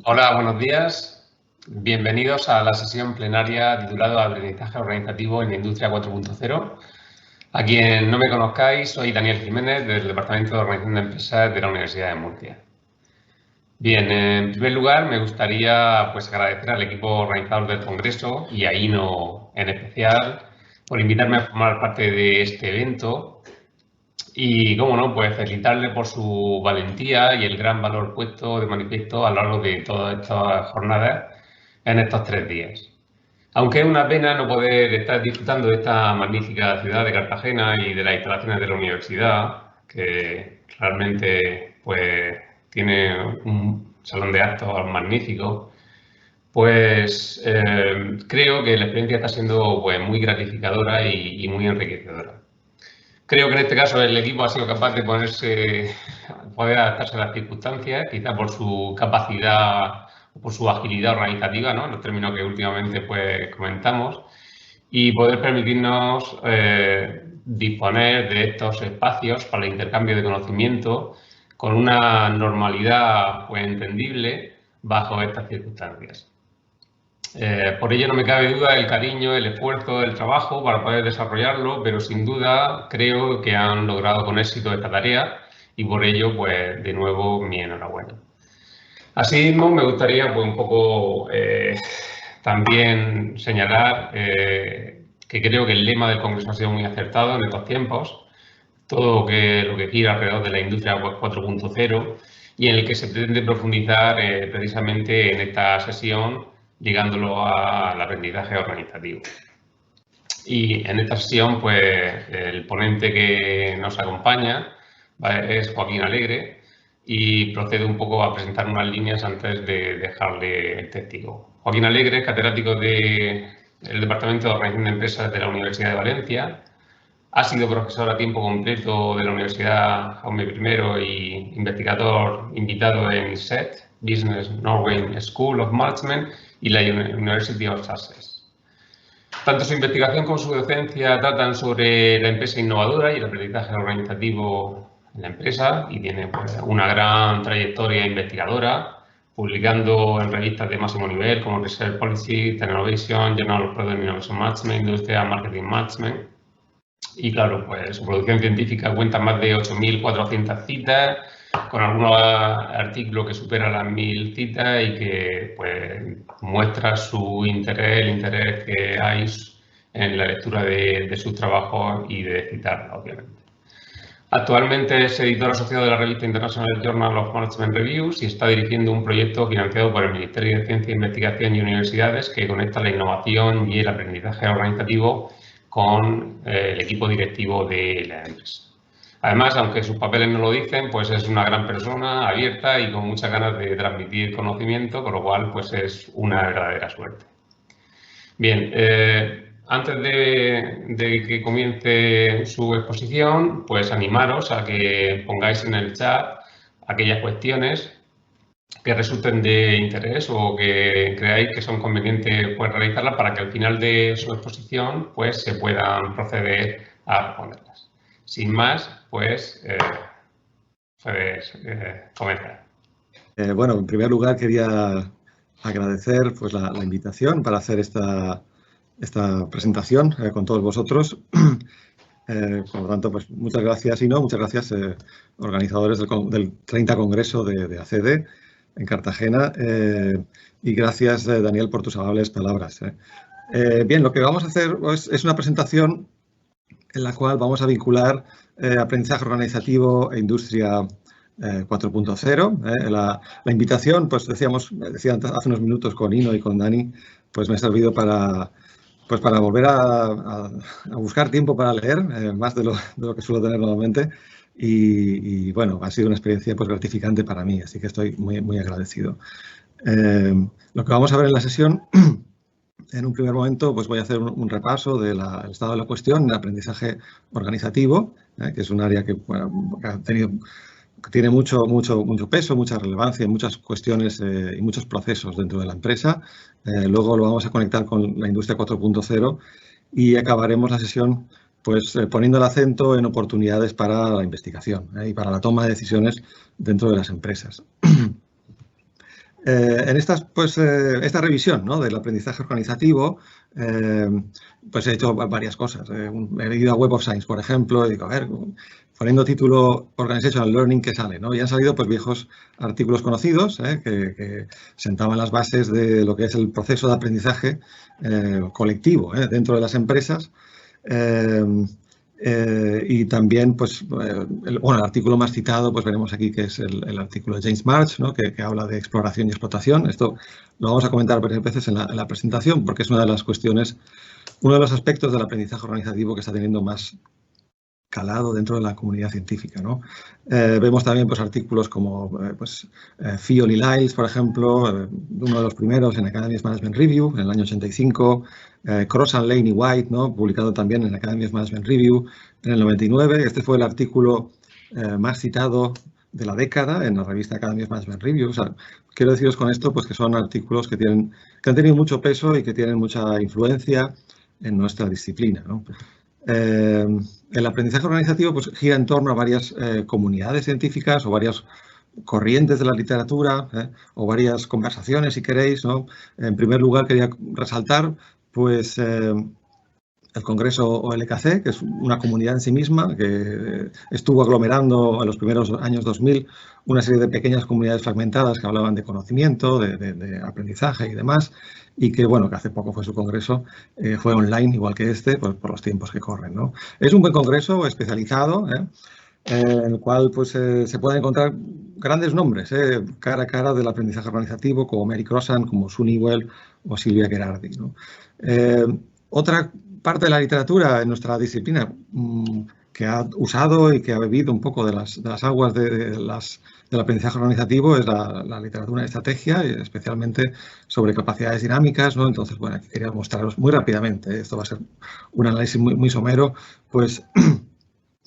Hola, buenos días. Bienvenidos a la sesión plenaria titulada Aprendizaje Organizativo en la Industria 4.0. A quien no me conozcáis, soy Daniel Jiménez del Departamento de Organización de Empresas de la Universidad de Murcia. Bien, en primer lugar me gustaría agradecer al equipo organizador del Congreso y a INO en especial por invitarme a formar parte de este evento. Y, cómo no, pues felicitarle por su valentía y el gran valor puesto de manifiesto a lo largo de todas estas jornadas en estos 3 días. Aunque es una pena no poder estar disfrutando de esta magnífica ciudad de Cartagena y de las instalaciones de la universidad, que realmente pues tiene un salón de actos magnífico, pues creo que la experiencia está siendo pues muy gratificadora y muy enriquecedora. Creo que en este caso el equipo ha sido capaz de poder adaptarse a las circunstancias, quizá por su capacidad o por su agilidad organizativa, ¿no? En los términos que últimamente pues comentamos, y poder permitirnos disponer de estos espacios para el intercambio de conocimiento con una normalidad pues entendible bajo estas circunstancias. Por ello no me cabe duda el cariño, el esfuerzo, el trabajo para poder desarrollarlo, pero sin duda creo que han logrado con éxito esta tarea y por ello, pues de nuevo, mi enhorabuena. Asimismo, me gustaría pues, un poco también señalar que creo que el lema del Congreso ha sido muy acertado en estos tiempos, todo lo que gira alrededor de la industria 4.0 y en el que se pretende profundizar precisamente en esta sesión, ligándolo al aprendizaje organizativo. Y en esta sesión, pues el ponente que nos acompaña es Joaquín Alegre y procedo un poco a presentar unas líneas antes de dejarle el testigo. Joaquín Alegre es catedrático del Departamento de Organización de Empresas de la Universidad de Valencia. Ha sido profesor a tiempo completo de la Universidad Jaume I y investigador invitado en SET, Business Norway School of Management, y la University of Sussex. Tanto su investigación como su docencia tratan sobre la empresa innovadora y el aprendizaje organizativo en la empresa y tiene pues, una gran trayectoria investigadora, publicando en revistas de máximo nivel como Research Policy, Innovation, Journal of Product Innovation Management, Industrial Marketing Management. Y claro, pues su producción científica cuenta más de 8.400 citas, con algunos artículos que superan las 1.000 citas y que pues, muestra su interés, el interés que hay en la lectura de sus trabajos y de citarla, obviamente. Actualmente es editor asociado de la revista International Journal of Management Reviews y está dirigiendo un proyecto financiado por el Ministerio de Ciencia, Investigación y Universidades que conecta la innovación y el aprendizaje organizativo con el equipo directivo de la empresa. Además, aunque sus papeles no lo dicen, pues es una gran persona, abierta y con muchas ganas de transmitir conocimiento, con lo cual pues es una verdadera suerte. Bien, antes de que comience su exposición, pues animaros a que pongáis en el chat aquellas cuestiones que resulten de interés o que creáis que son convenientes pues, realizarlas para que al final de su exposición pues, se puedan proceder a responderlas. Sin más, pues puedes comenzar. Bueno, en primer lugar quería agradecer pues, la invitación para hacer esta presentación con todos vosotros. Por lo tanto, pues muchas gracias, muchas gracias organizadores del 30 Congreso de ACD en Cartagena y gracias, Daniel, por tus amables palabras. Bien, lo que vamos a hacer pues, es una presentación en la cual vamos a vincular aprendizaje organizativo e industria 4.0. La invitación, pues decía hace unos minutos con Ino y con Dani, pues me ha servido para volver a buscar tiempo para leer, más de lo que suelo tener normalmente. Y bueno, ha sido una experiencia pues, gratificante para mí, así que estoy muy, muy agradecido. Lo que vamos a ver en la sesión, en un primer momento, pues voy a hacer un repaso del estado de la cuestión en el aprendizaje organizativo, que es un área que tiene mucho peso, mucha relevancia, muchas cuestiones y muchos procesos dentro de la empresa. Luego lo vamos a conectar con la industria 4.0 y acabaremos la sesión pues, poniendo el acento en oportunidades para la investigación y para la toma de decisiones dentro de las empresas. En esta revisión, ¿no?, del aprendizaje organizativo, pues he hecho varias cosas. He ido a Web of Science, por ejemplo, y digo, a ver, poniendo título Organizational Learning, ¿qué sale? ¿No? Y han salido pues viejos artículos conocidos que sentaban las bases de lo que es el proceso de aprendizaje colectivo dentro de las empresas. Y también, pues, el artículo más citado, pues veremos aquí que es el artículo de James March, ¿no?, que habla de exploración y explotación. Esto lo vamos a comentar varias veces en la presentación, porque es una de las cuestiones, uno de los aspectos del aprendizaje organizativo que está teniendo más calado dentro de la comunidad científica, ¿no? Vemos también pues, artículos como Fiol y Lyles, por ejemplo, uno de los primeros en Academia's Management Review, en el año 85, Cross and Lane y White, ¿no?, publicado también en Academia's Management Review en el 99. Este fue el artículo más citado de la década en la revista Academia's Management Review. O sea, quiero deciros con esto pues, que son artículos que han tenido mucho peso y que tienen mucha influencia en nuestra disciplina, ¿no? El aprendizaje organizativo pues, gira en torno a varias comunidades científicas o varias corrientes de la literatura o varias conversaciones, si queréis, ¿no? En primer lugar, quería resaltar pues, el Congreso OLKC, que es una comunidad en sí misma, que estuvo aglomerando en los primeros años 2000 una serie de pequeñas comunidades fragmentadas que hablaban de conocimiento, de aprendizaje y demás, y que, bueno, que hace poco fue su congreso, fue online, igual que este, pues, por los tiempos que corren, ¿no? Es un buen congreso especializado, en el cual pues, se pueden encontrar grandes nombres, cara a cara del aprendizaje organizativo, como Mary Crossan, como Sue Newell o Silvia Gherardi, ¿no? Otra parte de la literatura en nuestra disciplina que ha usado y que ha bebido un poco de las aguas del aprendizaje organizativo es la literatura de estrategia, especialmente sobre capacidades dinámicas, ¿no? Entonces, bueno, aquí quería mostraros muy rápidamente, esto va a ser un análisis muy somero, pues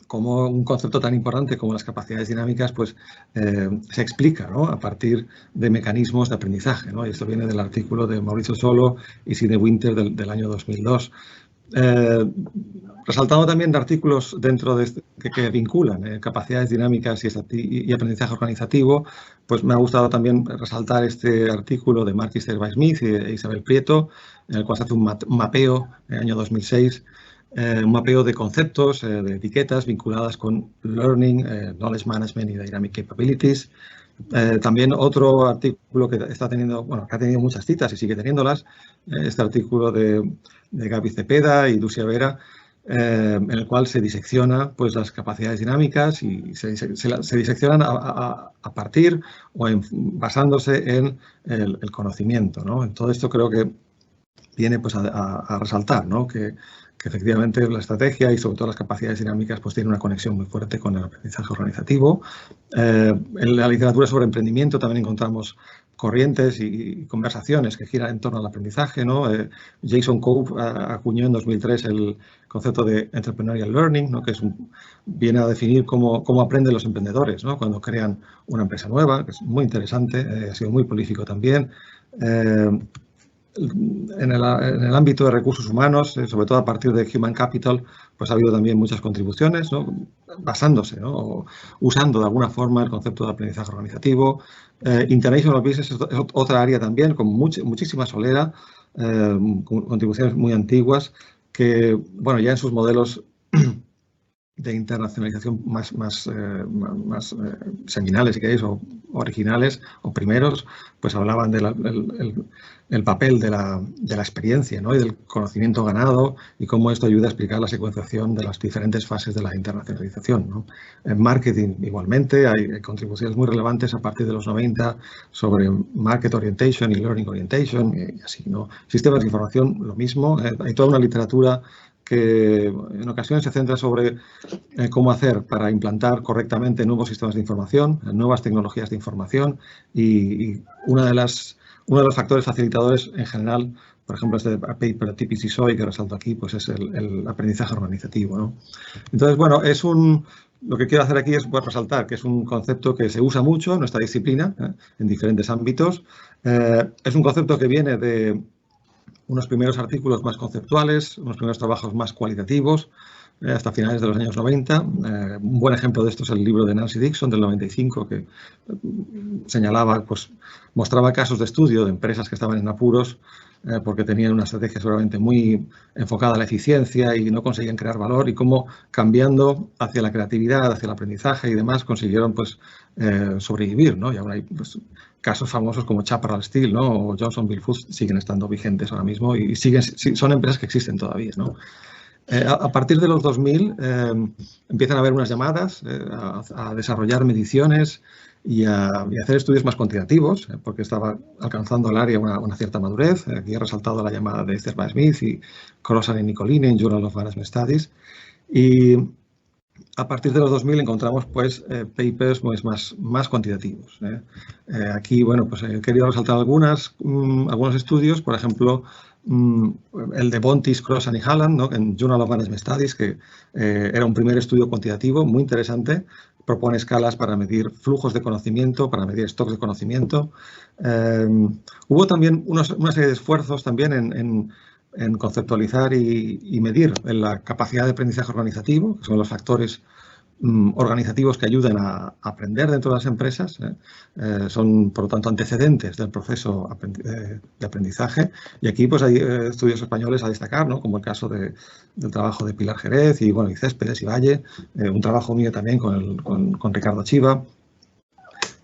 como un concepto tan importante como las capacidades dinámicas pues, se explica, ¿no?, a partir de mecanismos de aprendizaje, ¿no? Y esto viene del artículo de Mauricio Solo y Sidney Winter del año 2002. Resaltando también de artículos dentro de que vinculan capacidades dinámicas y aprendizaje organizativo, pues me ha gustado también resaltar este artículo de Mark Easterby-Smith e Isabel Prieto, en el cual se hace un mapeo en el año 2006, un mapeo de conceptos, de etiquetas vinculadas con Learning, Knowledge Management y Dynamic Capabilities. También otro artículo que está teniendo, bueno, que ha tenido muchas citas y sigue teniéndolas, este artículo de Gaby Cepeda y Ducia Vera, en el cual se disecciona pues, las capacidades dinámicas y se diseccionan a partir o basándose en el conocimiento, ¿no? En todo esto creo que viene pues, a resaltar, ¿no?, que efectivamente la estrategia y sobre todo las capacidades dinámicas pues tienen una conexión muy fuerte con el aprendizaje organizativo. En la literatura sobre emprendimiento también encontramos corrientes y conversaciones que giran en torno al aprendizaje, ¿no? Jason Cove acuñó en 2003 el concepto de entrepreneurial learning, ¿no?, que viene a definir cómo aprenden los emprendedores, ¿no?, cuando crean una empresa nueva, que es muy interesante, ha sido muy prolífico también. En el ámbito de recursos humanos, sobre todo a partir de Human Capital, pues ha habido también muchas contribuciones, ¿no?, basándose, ¿no?, o usando de alguna forma el concepto de aprendizaje organizativo. International Business es otra área también con muchísima solera, contribuciones muy antiguas que, bueno, ya en sus modelos de internacionalización más seminales, si queréis, o originales o primeros, pues hablaban del papel de la experiencia, ¿no?, y del conocimiento ganado y cómo esto ayuda a explicar la secuenciación de las diferentes fases de la internacionalización, ¿no? En marketing igualmente hay contribuciones muy relevantes a partir de los 90 sobre market orientation y learning orientation y así, ¿no? Sistemas de información, lo mismo. Hay toda una literatura que en ocasiones se centra sobre cómo hacer para implantar correctamente nuevos sistemas de información, nuevas tecnologías de información y uno de los factores facilitadores en general, por ejemplo, este paper de TPC Soy que resalto aquí, pues es el aprendizaje organizativo, ¿no? Entonces, bueno, lo que quiero hacer aquí es resaltar que es un concepto que se usa mucho en nuestra disciplina, en diferentes ámbitos. Es un concepto que viene de unos primeros artículos más conceptuales, unos primeros trabajos más cualitativos, hasta finales de los años 90. Un buen ejemplo de esto es el libro de Nancy Dixon del 95, que señalaba, pues mostraba casos de estudio de empresas que estaban en apuros porque tenían una estrategia seguramente muy enfocada a la eficiencia y no conseguían crear valor, y cómo cambiando hacia la creatividad, hacia el aprendizaje y demás consiguieron pues sobrevivir, ¿no? Y ahora hay pues, casos famosos como Chaparral Steel, ¿no? O Johnsonville Foods siguen estando vigentes ahora mismo y son empresas que existen todavía, ¿no? A partir de los 2000 empiezan a haber unas llamadas a desarrollar mediciones y a hacer estudios más cuantitativos, porque estaba alcanzando el área una cierta madurez. Aquí he resaltado la llamada de Esterman Smith y Crossan y Nicolini en Journal of Management Studies. Y a partir de los 2000 encontramos pues, papers pues, más cuantitativos. Aquí, bueno, pues he querido resaltar algunos estudios, por ejemplo, el de Bontis, Crossan y Halland, ¿no? En Journal of Management Studies, que era un primer estudio cuantitativo muy interesante. Propone escalas para medir flujos de conocimiento, para medir stocks de conocimiento. Hubo también una serie de esfuerzos también en conceptualizar y medir la capacidad de aprendizaje organizativo, que son los factores organizativos que ayudan a aprender dentro de las empresas. Son, por lo tanto, antecedentes del proceso de aprendizaje. Y aquí pues, hay estudios españoles a destacar, ¿no? Como el caso del trabajo de Pilar Jerez y, bueno, y Céspedes y Valle, un trabajo mío también con Ricardo Chiva.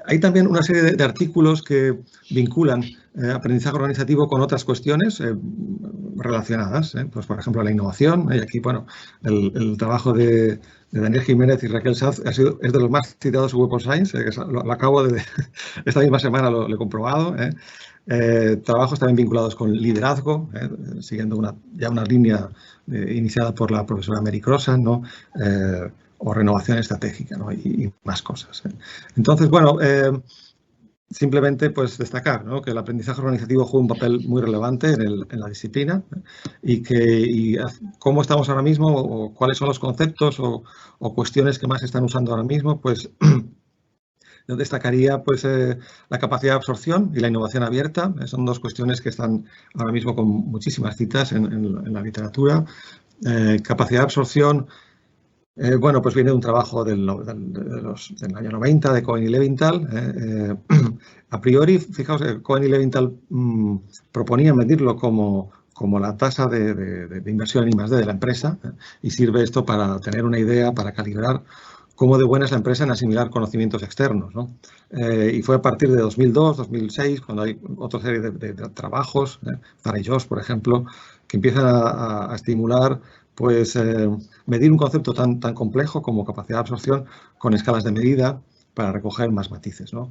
Hay también una serie de artículos que vinculan aprendizaje organizativo con otras cuestiones relacionadas, pues por ejemplo la innovación. Y aquí, bueno, el trabajo de Daniel Jiménez y Raquel Sanz es de los más citados en Web of Science, que lo acabo de esta misma semana lo he comprobado. Trabajos también vinculados con liderazgo, siguiendo ya una línea iniciada por la profesora Mary Crossan, ¿no? O renovación estratégica, ¿no? y más cosas. Entonces, bueno, simplemente pues destacar, ¿no? Que el aprendizaje organizativo juega un papel muy relevante en la disciplina, y cómo estamos ahora mismo o cuáles son los conceptos o cuestiones que más se están usando ahora mismo, pues yo destacaría pues, la capacidad de absorción y la innovación abierta. Son dos cuestiones que están ahora mismo con muchísimas citas en la literatura. Capacidad de absorción, bueno, pues viene de un trabajo del año 90 de Cohen y Levinthal. A priori, fijaos, Cohen y Levinthal proponían medirlo como la tasa de inversión en I+D de la empresa, y sirve esto para tener una idea, para calibrar cómo de buena es la empresa en asimilar conocimientos externos, ¿no? Y fue a partir de 2002, 2006, cuando hay otra serie de trabajos, Farellos, por ejemplo, que empiezan a estimular pues medir un concepto tan complejo como capacidad de absorción con escalas de medida para recoger más matices, ¿no?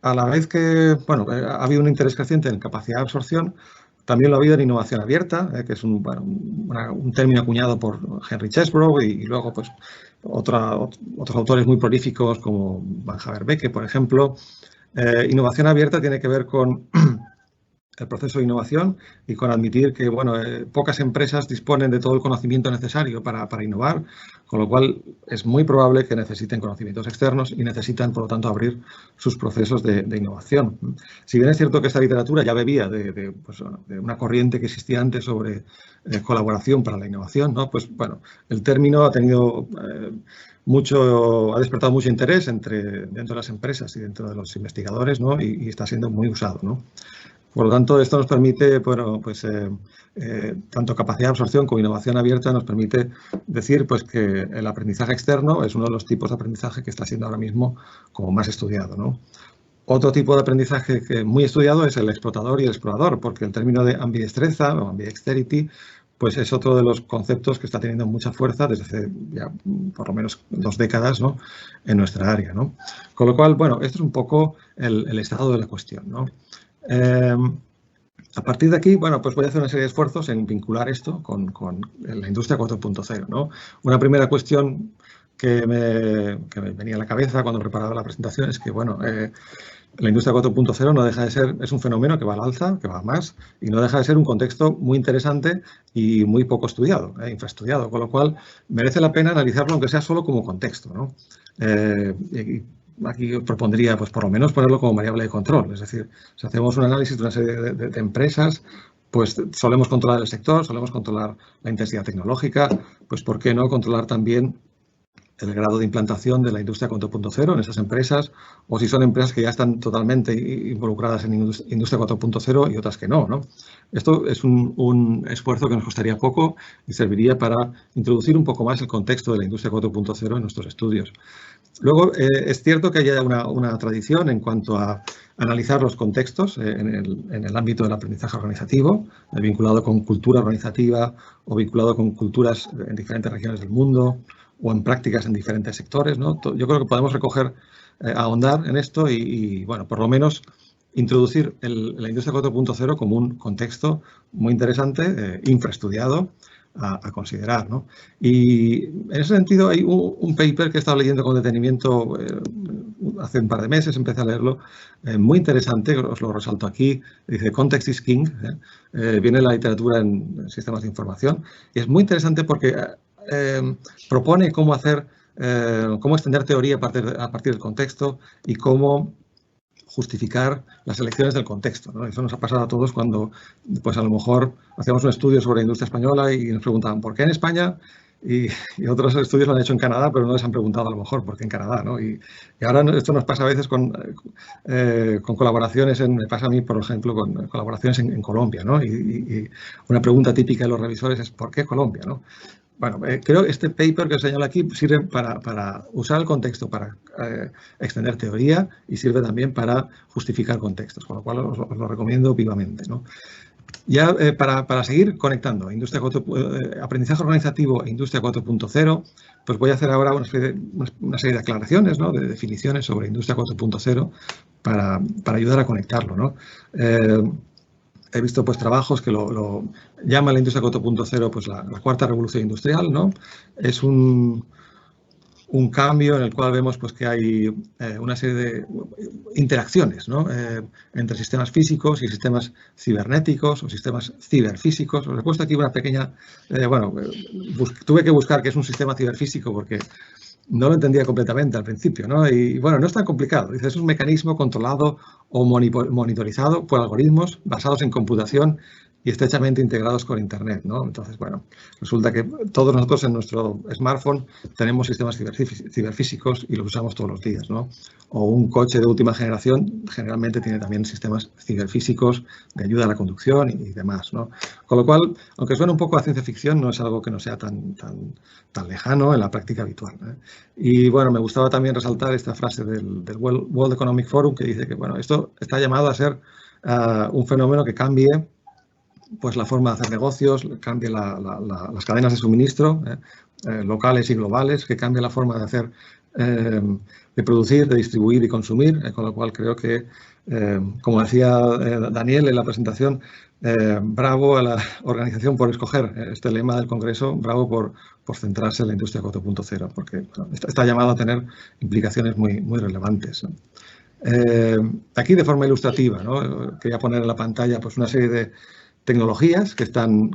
A la vez que, bueno, ha habido un interés creciente en capacidad de absorción, también lo ha habido en innovación abierta, que es un término acuñado por Henry Chesbrough y luego pues otros autores muy prolíficos como Van Haverbeck, por ejemplo. Innovación abierta tiene que ver con el proceso de innovación y con admitir que, bueno, pocas empresas disponen de todo el conocimiento necesario para innovar, con lo cual es muy probable que necesiten conocimientos externos y necesitan, por lo tanto, abrir sus procesos de innovación. Si bien es cierto que esta literatura ya bebía de una corriente que existía antes sobre colaboración para la innovación, ¿no? Pues, bueno, el término ha despertado mucho interés dentro de las empresas y dentro de los investigadores, ¿no? Y está siendo muy usado, ¿no? Por lo tanto, esto nos permite, bueno, pues tanto capacidad de absorción como innovación abierta nos permite decir pues, que el aprendizaje externo es uno de los tipos de aprendizaje que está siendo ahora mismo como más estudiado, ¿no? Otro tipo de aprendizaje que muy estudiado es el explotador y el explorador, porque el término de ambidestreza o ambidexterity pues es otro de los conceptos que está teniendo mucha fuerza desde hace ya por lo menos 2 décadas, ¿no? En nuestra área, ¿no? Con lo cual, bueno, esto es un poco el estado de la cuestión, ¿no? A partir de aquí, bueno, pues voy a hacer una serie de esfuerzos en vincular esto con la industria 4.0, ¿no? Una primera cuestión que me venía a la cabeza cuando preparaba la presentación es que, bueno, la industria 4.0 no deja de ser, es un fenómeno que va al alza, que va a más, y no deja de ser un contexto muy interesante y muy poco estudiado, infraestudiado, con lo cual merece la pena analizarlo aunque sea solo como contexto, ¿no? Aquí propondría, pues por lo menos ponerlo como variable de control. Es decir, si hacemos un análisis de una serie de empresas, pues solemos controlar el sector, solemos controlar la intensidad tecnológica, pues ¿por qué no controlar también el grado de implantación de la industria 4.0 en esas empresas, o si son empresas que ya están totalmente involucradas en industria 4.0 y otras que no, ¿no? Esto es un esfuerzo que nos costaría poco y serviría para introducir un poco más el contexto de la industria 4.0 en nuestros estudios. Luego, es cierto que haya una tradición en cuanto a analizar los contextos en el ámbito del aprendizaje organizativo, vinculado con cultura organizativa o vinculado con culturas en diferentes regiones del mundo, o en prácticas en diferentes sectores, ¿no? Yo creo que podemos recoger, ahondar en esto y, bueno, por lo menos introducir la industria 4.0 como un contexto muy interesante, infraestudiado, a considerar, ¿no? Y en ese sentido hay un paper que he estado leyendo con detenimiento hace un par de meses, empecé a leerlo, muy interesante, os lo resalto aquí, dice Context is King, viene la literatura en sistemas de información, y es muy interesante porque propone cómo extender teoría a partir del contexto y cómo justificar las elecciones del contexto, ¿no? Eso nos ha pasado a todos cuando, pues a lo mejor hacíamos un estudio sobre la industria española y nos preguntaban ¿por qué en España? Y otros estudios lo han hecho en Canadá, pero no les han preguntado a lo mejor por qué en Canadá, ¿no? Y ahora esto nos pasa a veces con colaboraciones, me pasa a mí, por ejemplo, con colaboraciones en Colombia, ¿no? Y una pregunta típica de los revisores es ¿por qué Colombia, no? Bueno, creo que este paper que os señalo aquí sirve para usar el contexto, para extender teoría y sirve también para justificar contextos, con lo cual os lo recomiendo vivamente, ¿no? Ya para seguir conectando aprendizaje organizativo e industria 4.0, pues voy a hacer ahora una serie de aclaraciones, ¿no? De definiciones sobre industria 4.0 para ayudar a conectarlo, ¿no? He visto pues trabajos que lo llaman la industria 4.0 pues la cuarta revolución industrial, ¿no? Es un cambio en el cual vemos pues que hay una serie de interacciones, ¿no? Entre sistemas físicos y sistemas cibernéticos o sistemas ciberfísicos. Os he puesto aquí una pequeña, tuve que buscar qué es un sistema ciberfísico porque no lo entendía completamente al principio, ¿no? Y bueno, no es tan complicado. Dice, es un mecanismo controlado o monitorizado por algoritmos basados en computación y estrechamente integrados con Internet, ¿no? Entonces, bueno, resulta que todos nosotros en nuestro smartphone tenemos sistemas ciberfísicos y los usamos todos los días, ¿no? O un coche de última generación generalmente tiene también sistemas ciberfísicos de ayuda a la conducción y demás, ¿no? Con lo cual, aunque suena un poco a ciencia ficción, no es algo que no sea tan lejano en la práctica habitual, ¿eh? Y bueno, me gustaba también resaltar esta frase del World Economic Forum que dice que, bueno, esto está llamado a ser un fenómeno que cambie pues la forma de hacer negocios, cambie las cadenas de suministro locales y globales, que cambie la forma de hacer, de producir, de distribuir y consumir, con lo cual creo que, como decía Daniel en la presentación, bravo a la organización por escoger este lema del Congreso, bravo por centrarse en la industria 4.0, porque bueno, está llamado a tener implicaciones muy relevantes, ¿no? Aquí de forma ilustrativa, ¿no? Quería poner en la pantalla pues, una serie de tecnologías que están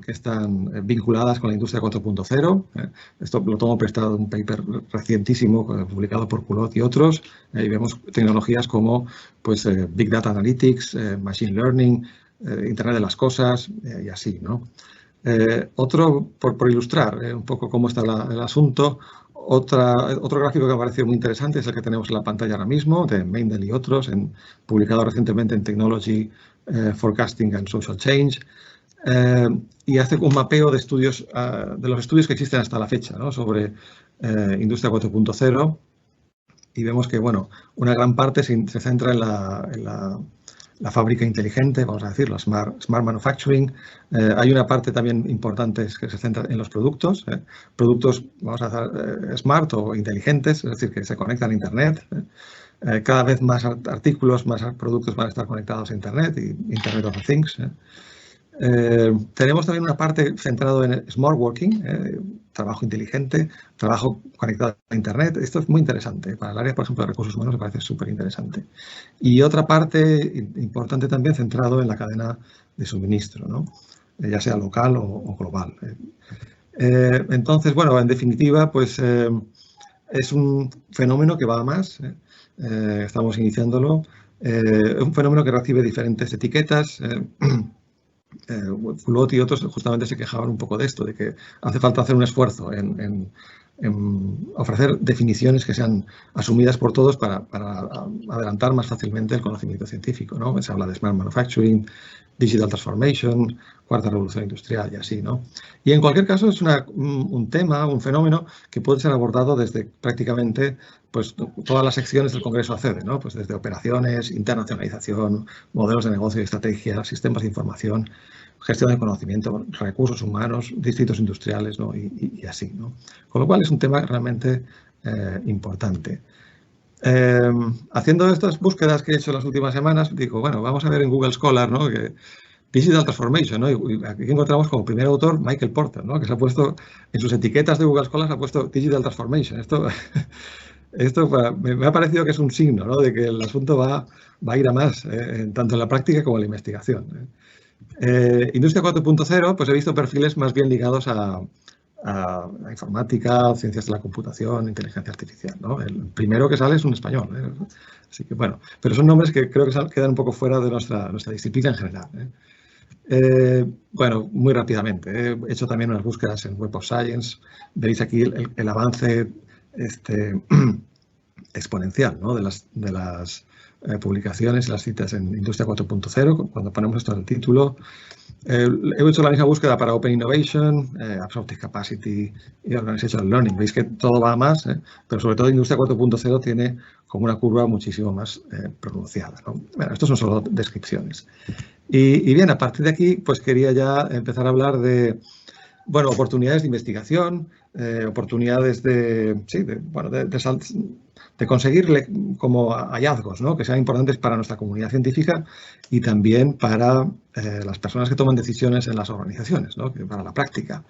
vinculadas con la industria 4.0. Esto lo tomo prestado de un paper recientísimo publicado por Culot y otros. Y vemos tecnologías como pues, Big Data Analytics, Machine Learning, Internet de las Cosas y así, ¿no? Otro, por ilustrar un poco cómo está el asunto, otro gráfico que me ha parecido muy interesante es el que tenemos en la pantalla ahora mismo, de Meindl y otros, publicado recientemente en Technology, Forecasting and Social Change, y hace un mapeo de estudios, de los estudios que existen hasta la fecha, ¿no? Sobre industria 4.0, y vemos que, bueno, una gran parte se centra en la fábrica inteligente, vamos a decirlo, smart manufacturing. Hay una parte también importante que se centra en los productos, productos, vamos a hacer, smart o inteligentes, es decir, que se conectan a Internet. Cada vez más artículos, más productos van a estar conectados a Internet y Internet of Things. Tenemos también una parte centrada en smart working, trabajo inteligente, trabajo conectado a Internet. Esto es muy interesante. Para el área, por ejemplo, de recursos humanos me parece súper interesante. Y otra parte importante también centrado en la cadena de suministro, ¿no? Ya sea local o global. Entonces, bueno, en definitiva, pues es un fenómeno que va a más. Estamos iniciándolo. Es un fenómeno que recibe diferentes etiquetas. Fulot y otros justamente se quejaban un poco de esto, de que hace falta hacer un esfuerzo en ofrecer definiciones que sean asumidas por todos para adelantar más fácilmente el conocimiento científico, ¿no? Se habla de Smart Manufacturing, Digital Transformation, Cuarta Revolución Industrial y así, ¿no? Y en cualquier caso es un tema, un fenómeno que puede ser abordado desde prácticamente pues, todas las secciones del Congreso accede, ¿no? Pues desde operaciones, internacionalización, modelos de negocio y estrategia, sistemas de información, gestión de conocimiento, recursos humanos, distritos industriales, ¿no? y así, ¿no? Con lo cual es un tema realmente importante. Haciendo estas búsquedas que he hecho las últimas semanas, digo, bueno, vamos a ver en Google Scholar, ¿no? Que Digital Transformation, ¿no? Y aquí encontramos como primer autor Michael Porter, ¿no? Que se ha puesto, en sus etiquetas de Google Scholar, se ha puesto Digital Transformation. Esto me ha parecido que es un signo, ¿no? De que el asunto va a ir a más, tanto en la práctica como en la investigación. Industria 4.0, pues he visto perfiles más bien ligados a la informática, ciencias de la computación, inteligencia artificial, ¿no? El primero que sale es un español, ¿eh? Así que bueno, pero son nombres que creo que quedan un poco fuera de nuestra disciplina en general, ¿eh? Bueno, muy rápidamente, he hecho también unas búsquedas en Web of Science, veis aquí el avance exponencial, ¿no? de las publicaciones y las citas en Industria 4.0, cuando ponemos esto en el título. He hecho la misma búsqueda para Open Innovation, Absorptive Capacity y Organizational Learning. Veis que todo va a más, pero sobre todo Industria 4.0 tiene como una curva muchísimo más pronunciada, ¿no? Bueno, estos son solo descripciones. Y bien, a partir de aquí, pues quería ya empezar a hablar de, bueno, oportunidades de investigación, oportunidades de conseguir como hallazgos, ¿no? Que sean importantes para nuestra comunidad científica y también para las personas que toman decisiones en las organizaciones, ¿no? Para la práctica.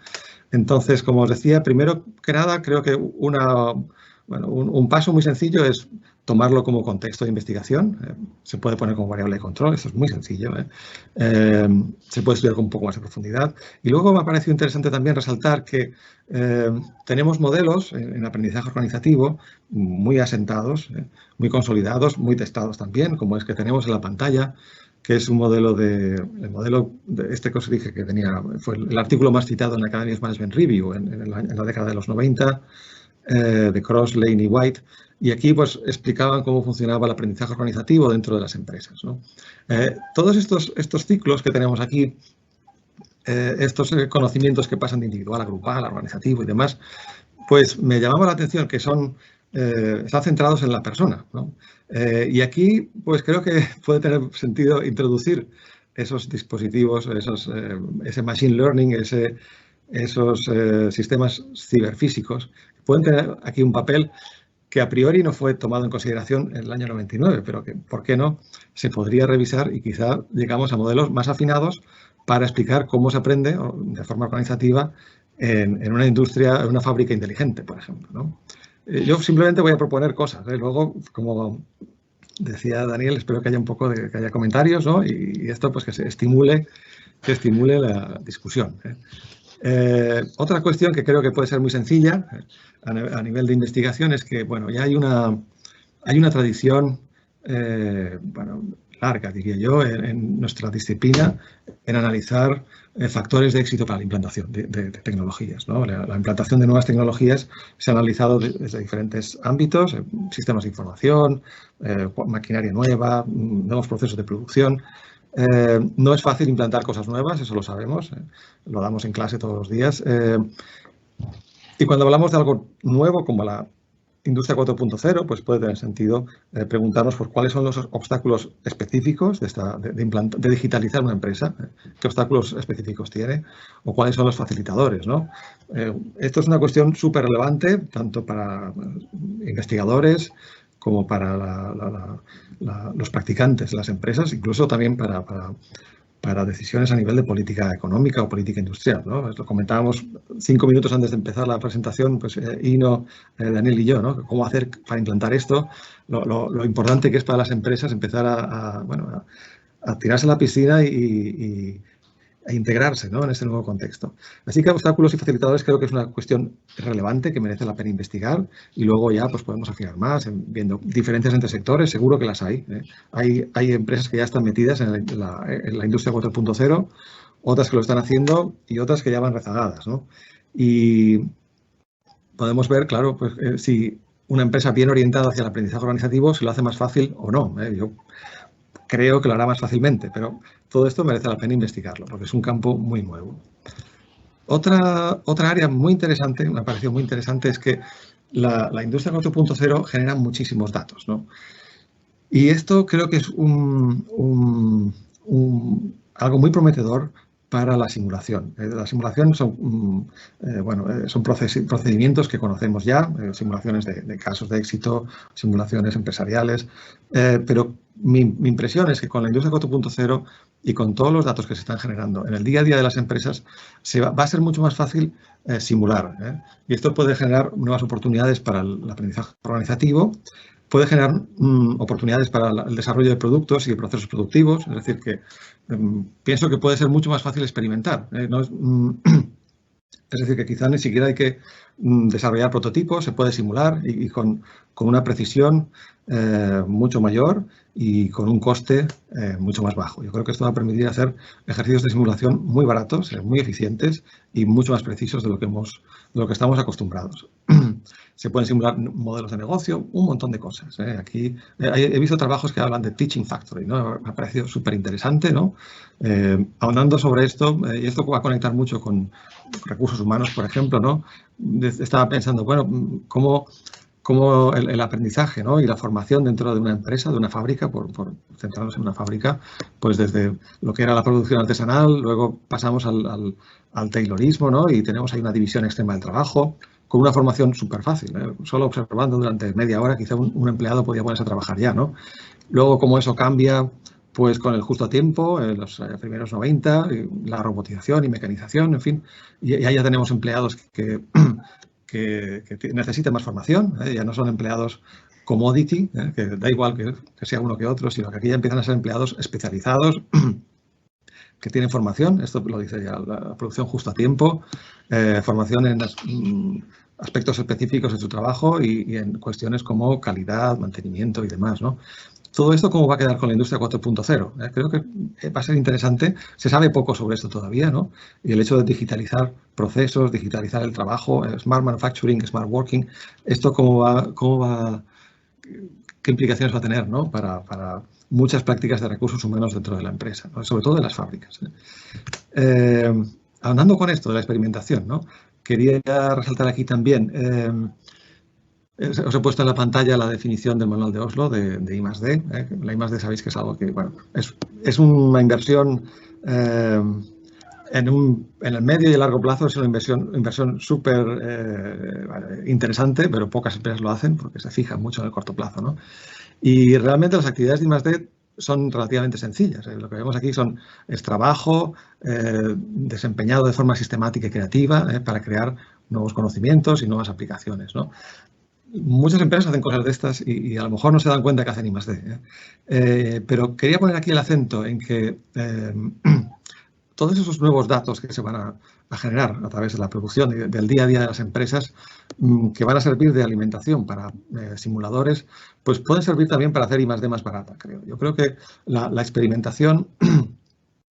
Entonces, como os decía, primero que nada, creo que un paso muy sencillo es tomarlo como contexto de investigación. Se puede poner como variable de control, esto es muy sencillo. Se puede estudiar con un poco más de profundidad. Y luego me ha parecido interesante también resaltar que tenemos modelos en aprendizaje organizativo muy asentados, muy consolidados, muy testados también, como es que tenemos en la pantalla, que es el modelo de este que os dije que fue el artículo más citado en la Academy of Management Review en la década de los 90, de Cross, Lane y White. Y aquí pues explicaban cómo funcionaba el aprendizaje organizativo dentro de las empresas, ¿no? Todos estos ciclos que tenemos aquí, estos conocimientos que pasan de individual a grupal, a organizativo y demás, pues me llamaba la atención que están centrados en la persona, ¿no? Y aquí pues creo que puede tener sentido introducir esos dispositivos, ese machine learning, esos sistemas ciberfísicos, que pueden tener aquí un papel que a priori no fue tomado en consideración en el año 99, pero que, ¿por qué no?, se podría revisar y quizá llegamos a modelos más afinados para explicar cómo se aprende de forma organizativa en una industria, en una fábrica inteligente, por ejemplo, ¿no? Yo simplemente voy a proponer cosas, ¿eh? Luego, como decía Daniel, espero que haya un poco que haya comentarios, ¿no? Y esto pues que estimule la discusión, ¿eh? Otra cuestión que creo que puede ser muy sencilla a nivel de investigación es que, bueno, ya hay una tradición, larga, diría yo, en nuestra disciplina en analizar factores de éxito para la implantación de tecnologías, ¿no? La implantación de nuevas tecnologías se ha analizado desde diferentes ámbitos, sistemas de información, maquinaria nueva, nuevos procesos de producción. No es fácil implantar cosas nuevas, eso lo sabemos, lo damos en clase todos los días. Y cuando hablamos de algo nuevo como la Industria 4.0, pues puede tener sentido preguntarnos por cuáles son los obstáculos específicos de digitalizar una empresa, qué obstáculos específicos tiene o cuáles son los facilitadores, ¿no? Esto es una cuestión súper relevante tanto para investigadores como para los practicantes de las empresas, incluso también para decisiones a nivel de política económica o política industrial, ¿no? Lo comentábamos 5 minutos antes de empezar la presentación, pues Ino, Daniel y yo, ¿no? Cómo hacer para implantar esto, lo importante que es para las empresas empezar a tirarse a la piscina e integrarse, ¿no?, en este nuevo contexto. Así que obstáculos y facilitadores creo que es una cuestión relevante que merece la pena investigar y luego ya pues podemos afinar más viendo diferencias entre sectores, seguro que las hay, ¿eh? Hay empresas que ya están metidas en la industria 4.0, otras que lo están haciendo y otras que ya van rezagadas, ¿no? Y podemos ver, claro, pues, si una empresa bien orientada hacia el aprendizaje organizativo se lo hace más fácil o no. Yo creo que lo hará más fácilmente, pero todo esto merece la pena investigarlo porque es un campo muy nuevo. Otra área muy interesante, me ha parecido muy interesante, es que la industria 4.0 genera muchísimos datos, ¿no? Y esto creo que es algo muy prometedor para la simulación. La simulación son, son procedimientos que conocemos ya, simulaciones de casos de éxito, simulaciones empresariales, pero mi impresión es que con la industria 4.0 y con todos los datos que se están generando en el día a día de las empresas, va a ser mucho más fácil simular. Y esto puede generar nuevas oportunidades para el aprendizaje organizativo, puede generar oportunidades para el desarrollo de productos y de procesos productivos. Es decir, que pienso que puede ser mucho más fácil experimentar. Es decir, que quizá ni siquiera hay que desarrollar prototipos, se puede simular y con una precisión mucho mayor y con un coste mucho más bajo. Yo creo que esto va a permitir hacer ejercicios de simulación muy baratos, muy eficientes y mucho más precisos de lo que estamos acostumbrados. Se pueden simular modelos de negocio, un montón de cosas. Aquí he visto trabajos que hablan de Teaching Factory, ¿no? Me ha parecido súper interesante, ¿no? Ahondando sobre esto, y esto va a conectar mucho con recursos humanos, por ejemplo, ¿no? Estaba pensando, bueno, cómo el aprendizaje, ¿no? Y la formación dentro de una empresa, de una fábrica, por centrarnos en una fábrica, pues desde lo que era la producción artesanal, luego pasamos al taylorismo, ¿no? Y tenemos ahí una división extrema del trabajo, con una formación súper fácil, ¿eh? Solo observando durante media hora, quizá un empleado podía ponerse a trabajar ya, ¿no? Luego, cómo eso cambia, pues con el justo tiempo, en los primeros 90, la robotización y mecanización, en fin, y ahí ya tenemos empleados que necesitan más formación, ya no son empleados commodity, que da igual que sea uno que otro, sino que aquí ya empiezan a ser empleados especializados, que tienen formación, esto lo dice ya la producción justo a tiempo, formación en aspectos específicos de su trabajo y en cuestiones como calidad, mantenimiento y demás, ¿no? Todo esto, ¿cómo va a quedar con la industria 4.0? Creo que va a ser interesante. Se sabe poco sobre esto todavía, ¿no? Y el hecho de digitalizar procesos, digitalizar el trabajo, smart manufacturing, smart working, ¿esto qué implicaciones va a tener, ¿no? Para muchas prácticas de recursos humanos dentro de la empresa, ¿no? Sobre todo de las fábricas. Ahondando con esto de la experimentación, ¿no? Quería resaltar aquí también. Os he puesto en la pantalla la definición del manual de Oslo de I+D. La I+D sabéis que es algo que, bueno, es una inversión en el medio y el largo plazo, es una inversión súper interesante, pero pocas empresas lo hacen porque se fijan mucho en el corto plazo, ¿no? Y realmente las actividades de I+D son relativamente sencillas. Lo que vemos aquí es trabajo desempeñado de forma sistemática y creativa para crear nuevos conocimientos y nuevas aplicaciones, ¿no? Muchas empresas hacen cosas de estas y a lo mejor no se dan cuenta que hacen I+D. Pero quería poner aquí el acento en que todos esos nuevos datos que se van a generar a través de la producción del día a día de las empresas, que van a servir de alimentación para simuladores, pues pueden servir también para hacer I+D más barata, creo. Yo creo que la experimentación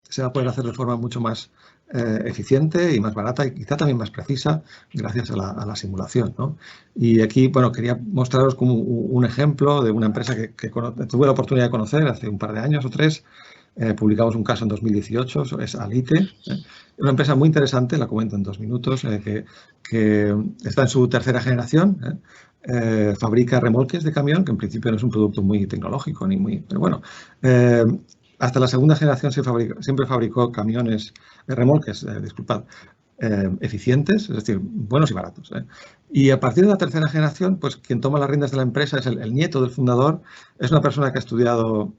se va a poder hacer de forma mucho más eficiente y más barata y quizá también más precisa gracias a la simulación, ¿no? Y aquí, bueno, quería mostraros como un ejemplo de una empresa que tuve la oportunidad de conocer hace un par de años o 3. Publicamos un caso en 2018, es Alite, una empresa muy interesante, la comento en 2 minutos, que está en su tercera generación, fabrica remolques de camión, que en principio no es un producto muy tecnológico, pero bueno, hasta la segunda generación siempre fabricó camiones, remolques, eficientes, es decir, buenos y baratos. Y a partir de la tercera generación, pues quien toma las riendas de la empresa es el nieto del fundador, es una persona que ha estudiado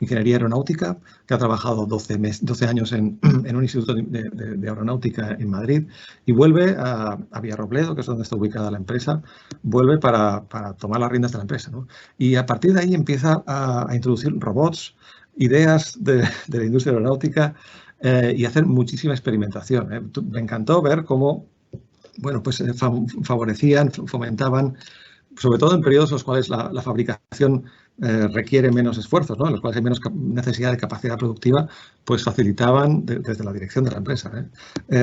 ingeniería aeronáutica, que ha trabajado 12 años en un instituto de aeronáutica en Madrid y vuelve a Villarrobledo, que es donde está ubicada la empresa, vuelve para tomar las riendas de la empresa, ¿no? Y a partir de ahí empieza a introducir robots, ideas de la industria aeronáutica y hacer muchísima experimentación. Me encantó ver cómo, bueno, pues favorecían, fomentaban, sobre todo en periodos en los cuales la fabricación requiere menos esfuerzos, ¿no? En los cuales hay menos necesidad de capacidad productiva, pues facilitaban, desde la dirección de la empresa,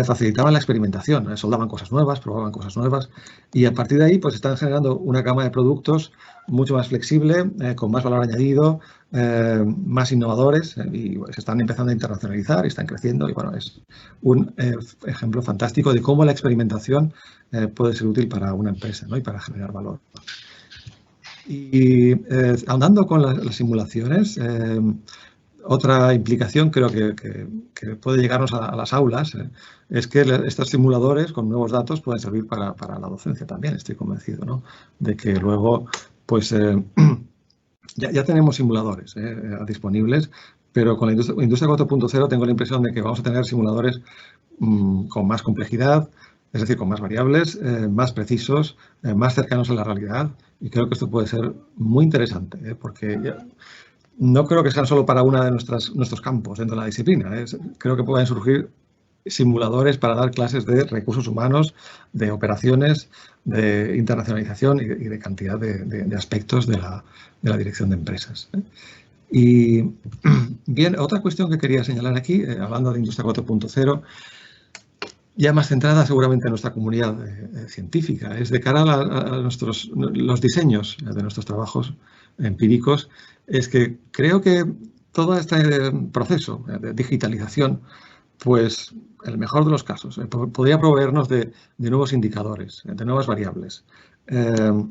facilitaban la experimentación, soldaban cosas nuevas, probaban cosas nuevas, y a partir de ahí pues están generando una gama de productos mucho más flexible, con más valor añadido, más innovadores, y se están empezando a internacionalizar y están creciendo, y bueno, es un ejemplo fantástico de cómo la experimentación puede ser útil para una empresa, ¿no? Y para generar valor. Y ahondando con las simulaciones, otra implicación creo que puede llegarnos a las aulas es que estos simuladores con nuevos datos pueden servir para la docencia también, estoy convencido, ¿no? De que luego, pues, ya tenemos simuladores disponibles, pero con la industria 4.0 tengo la impresión de que vamos a tener simuladores con más complejidad, es decir, con más variables, más precisos, más cercanos a la realidad, y creo que esto puede ser muy interesante, porque no creo que sean solo para uno de nuestros campos dentro de la disciplina. Creo que pueden surgir simuladores para dar clases de recursos humanos, de operaciones, de internacionalización y de cantidad de aspectos de la dirección de empresas. Y bien, otra cuestión que quería señalar aquí, hablando de Industria 4.0, ya más centrada seguramente en nuestra comunidad científica, es de cara a los diseños de nuestros trabajos empíricos, es que creo que todo este proceso de digitalización, pues en el mejor de los casos, podría proveernos de nuevos indicadores, de nuevas variables. De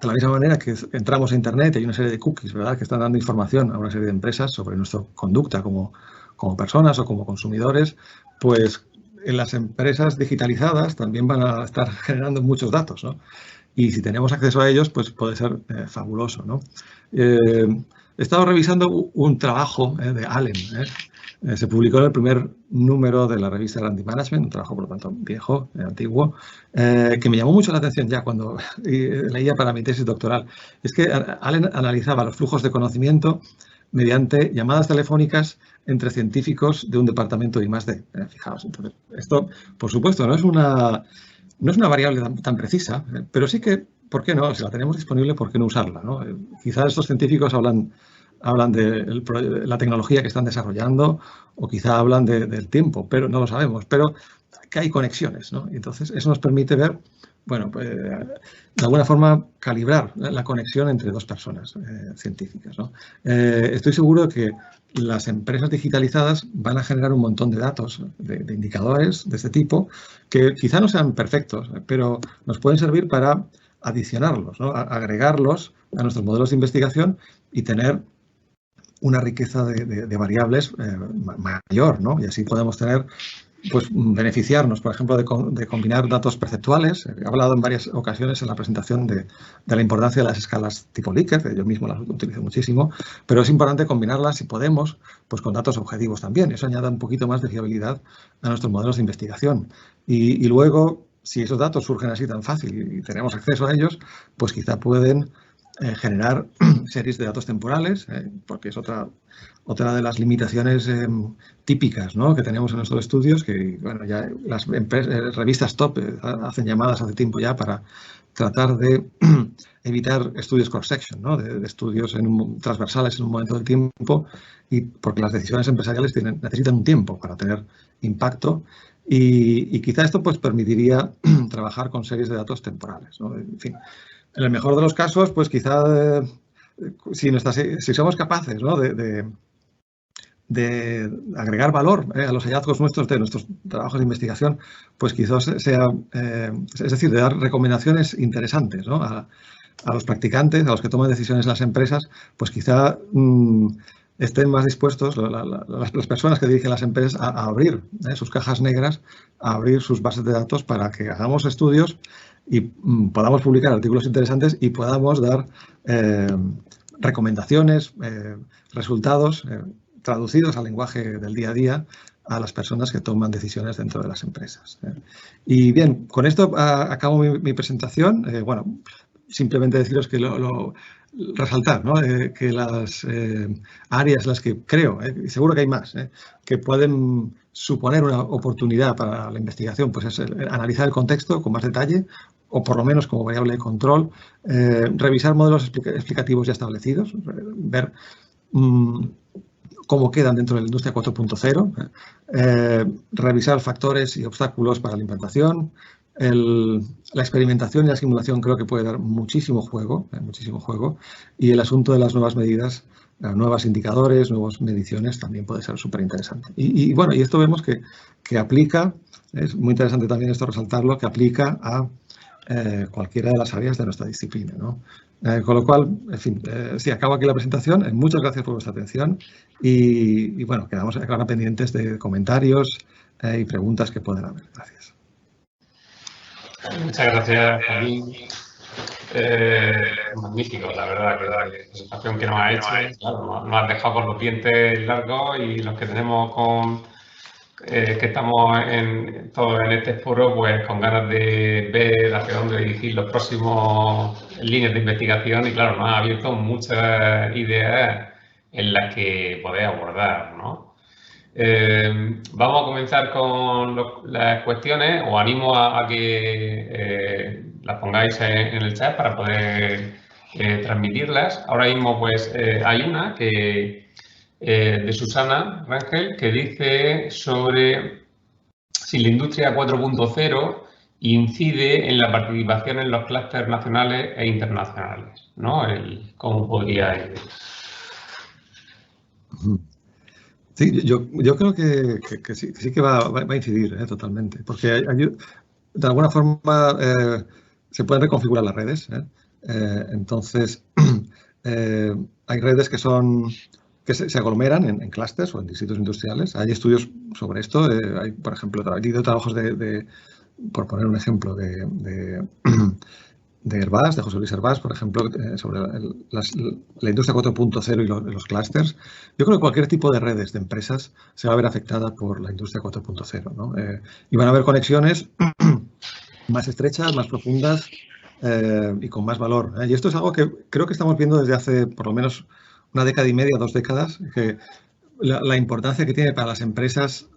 la misma manera que entramos a Internet y hay una serie de cookies, ¿verdad?, que están dando información a una serie de empresas sobre nuestra conducta como personas o como consumidores, pues en las empresas digitalizadas también van a estar generando muchos datos, ¿no? Y si tenemos acceso a ellos, pues puede ser fabuloso, ¿no? He estado revisando un trabajo de Allen. Se publicó en el primer número de la revista Atlantic Management, un trabajo, por lo tanto, viejo, antiguo, que me llamó mucho la atención ya cuando leía para mi tesis doctoral. Es que Allen analizaba los flujos de conocimiento mediante llamadas telefónicas entre científicos de un departamento de I+D. Fijaos, entonces, esto, por supuesto, no es una variable tan precisa, pero sí que, ¿por qué no? Si la tenemos disponible, ¿por qué no usarla, ¿no? Quizás estos científicos hablan de la tecnología que están desarrollando o quizá hablan del tiempo, pero no lo sabemos, pero que hay conexiones, ¿no? Y entonces eso nos permite ver, bueno, pues, de alguna forma calibrar la conexión entre dos personas científicas, ¿no? Estoy seguro de que las empresas digitalizadas van a generar un montón de datos, de indicadores de este tipo, que quizá no sean perfectos, pero nos pueden servir para adicionarlos, ¿no? Agregarlos a nuestros modelos de investigación y tener una riqueza de variables mayor, ¿no? Y así podemos tener, pues, beneficiarnos, por ejemplo, de combinar datos perceptuales. He hablado en varias ocasiones en la presentación de la importancia de las escalas tipo Likert, yo mismo las utilizo muchísimo, pero es importante combinarlas, si podemos, pues con datos objetivos también. Eso añade un poquito más de fiabilidad a nuestros modelos de investigación. Y luego, si esos datos surgen así tan fácil y tenemos acceso a ellos, pues quizá pueden generar series de datos temporales, porque es otra de las limitaciones típicas, ¿no?, que tenemos en nuestros estudios, que bueno, ya las revistas top hacen llamadas hace tiempo ya para tratar de evitar estudios cross-section, ¿no?, de estudios transversales en un momento del tiempo, y porque las decisiones empresariales necesitan un tiempo para tener impacto, y quizá esto pues permitiría trabajar con series de datos temporales, ¿no? En fin, en el mejor de los casos, pues quizá si somos capaces, ¿no?, de agregar valor a los hallazgos nuestros de nuestros trabajos de investigación, pues quizás sea, es decir, de dar recomendaciones interesantes, ¿no?, a los practicantes, a los que toman decisiones en las empresas, pues quizá estén más dispuestos las personas que dirigen las empresas a abrir sus cajas negras, a abrir sus bases de datos para que hagamos estudios y podamos publicar artículos interesantes y podamos dar recomendaciones, resultados traducidos al lenguaje del día a día a las personas que toman decisiones dentro de las empresas. Y bien, con esto acabo mi presentación. Bueno, simplemente deciros que resaltar, ¿no?, que las áreas en las que creo, y seguro que hay más, que pueden suponer una oportunidad para la investigación, pues es analizar el contexto con más detalle, o por lo menos como variable de control, revisar modelos explicativos ya establecidos, ver cómo quedan dentro de la industria 4.0, revisar factores y obstáculos para la implantación. La experimentación y la simulación creo que puede dar muchísimo juego, y el asunto de las nuevas medidas, nuevos indicadores, nuevas mediciones también puede ser súper interesante. Y bueno, y esto vemos que aplica, es muy interesante también esto resaltarlo, que aplica a cualquiera de las áreas de nuestra disciplina, ¿no? Con lo cual, en fin, sí, acabo aquí la presentación. Muchas gracias por vuestra atención y bueno, quedamos ahora pendientes de comentarios y preguntas que puedan haber. Gracias. Muchas gracias, Joaquín. Magnífico, la verdad, que la presentación que nos ha hecho, claro, nos has dejado con los dientes largos y los que tenemos que estamos todos en este foro, pues con ganas de ver hacia dónde dirigir los próximos líneas de investigación y claro, nos ha abierto muchas ideas en las que poder abordar, ¿no? Vamos a comenzar con las cuestiones. Os animo a que las pongáis en el chat para poder transmitirlas. Ahora mismo pues hay una de Susana Rangel que dice sobre si la industria 4.0 incide en la participación en los clústeres nacionales e internacionales, ¿no? ¿Cómo podría ir? Sí, yo creo que sí que va a incidir totalmente, porque de alguna forma se pueden reconfigurar las redes. Entonces, hay redes que se aglomeran en clústeres o en distritos industriales. Hay estudios sobre esto. Hay, por ejemplo, trabajos por poner un ejemplo, de Hervás, de José Luis Hervás, por ejemplo, sobre la industria 4.0 y los clústeres. Yo creo que cualquier tipo de redes de empresas se va a ver afectada por la industria 4.0, ¿no? Y van a haber conexiones más estrechas, más profundas y con más valor. Y esto es algo que creo que estamos viendo desde hace por lo menos una década y media, 2 décadas, que la importancia que tiene para las empresas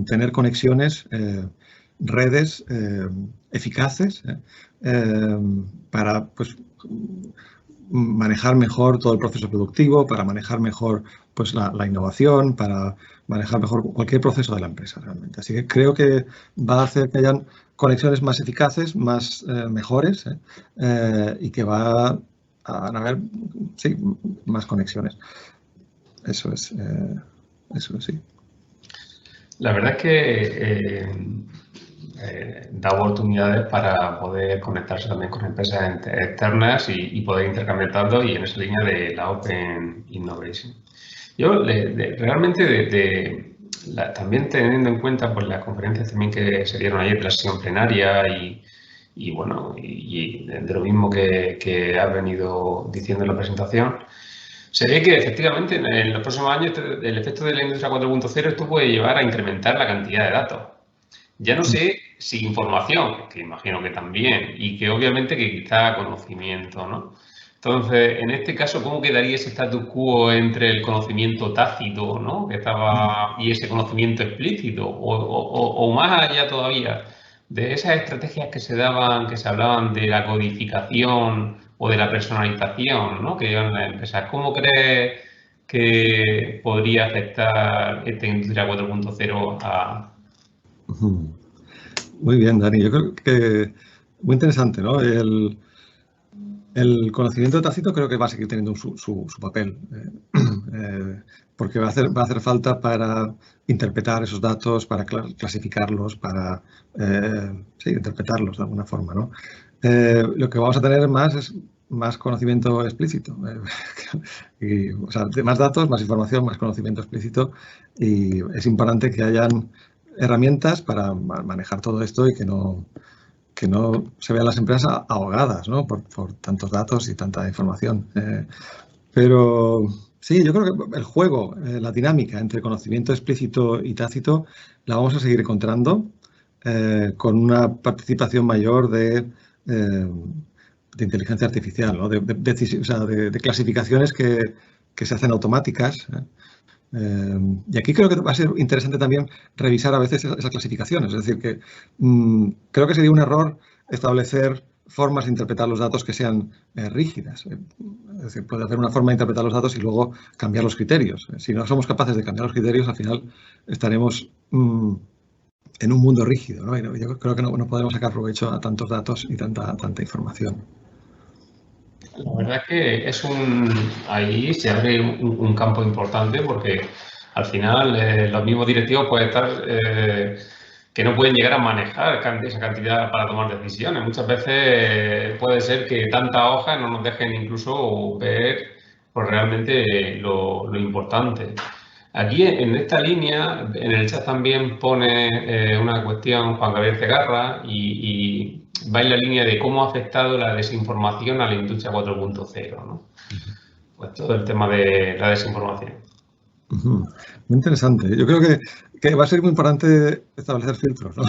tener conexiones, redes eficaces para pues, manejar mejor todo el proceso productivo, para manejar mejor pues, la innovación, para manejar mejor cualquier proceso de la empresa realmente. Así que creo que va a hacer que hayan conexiones más eficaces, más mejores y que va a haber sí, más conexiones. Eso es, sí. La verdad es que da oportunidades para poder conectarse también con empresas externas y poder intercambiar datos y en esa línea de la Open Innovation. Yo realmente también teniendo en cuenta pues, las conferencias también que se dieron ayer de la sesión plenaria y bueno, y de lo mismo que has venido diciendo en la presentación, se ve que efectivamente en los próximos años el efecto de la industria 4.0 esto puede llevar a incrementar la cantidad de datos. Ya no sé si información, que imagino que también, y que obviamente que quizá conocimiento, ¿no? Entonces, en este caso, ¿cómo quedaría ese status quo entre el conocimiento tácito, ¿no? Y ese conocimiento explícito? O más allá todavía, de esas estrategias que se hablaban de la codificación o de la personalización, ¿no? Que llevan las empresas. ¿Cómo crees que podría afectar esta industria 4.0 a...? Muy bien, Dani. Yo creo que muy interesante, ¿no? El conocimiento tácito creo que va a seguir teniendo su papel, porque va a hacer falta para interpretar esos datos, para clasificarlos, para interpretarlos de alguna forma, ¿no? Lo que vamos a tener más es más conocimiento explícito. O sea, más datos, más información, más conocimiento explícito. Y es importante que hayan herramientas para manejar todo esto y que no se vean las empresas ahogadas, ¿no? por tantos datos y tanta información. Pero sí, yo creo que el juego, la dinámica entre conocimiento explícito y tácito la vamos a seguir encontrando con una participación mayor de inteligencia artificial, ¿no? de clasificaciones que se hacen automáticas. Y aquí creo que va a ser interesante también revisar a veces esas clasificaciones. Es decir, que creo que sería un error establecer formas de interpretar los datos que sean rígidas. Es decir, puede haber una forma de interpretar los datos y luego cambiar los criterios. Si no somos capaces de cambiar los criterios, al final estaremos en un mundo rígido, ¿no? Y yo creo que no podemos sacar provecho a tantos datos y tanta información. La verdad es que ahí se abre un campo importante porque al final los mismos directivos pueden estar que no pueden llegar a manejar esa cantidad para tomar decisiones. Muchas veces puede ser que tantas hojas no nos dejen incluso ver pues, realmente lo importante. Aquí en esta línea, en el chat también pone una cuestión Juan Gabriel Cegarra y va en la línea de cómo ha afectado la desinformación a la industria 4.0, ¿no? Pues todo el tema de la desinformación. Muy interesante. Yo creo que va a ser muy importante establecer filtros, ¿no?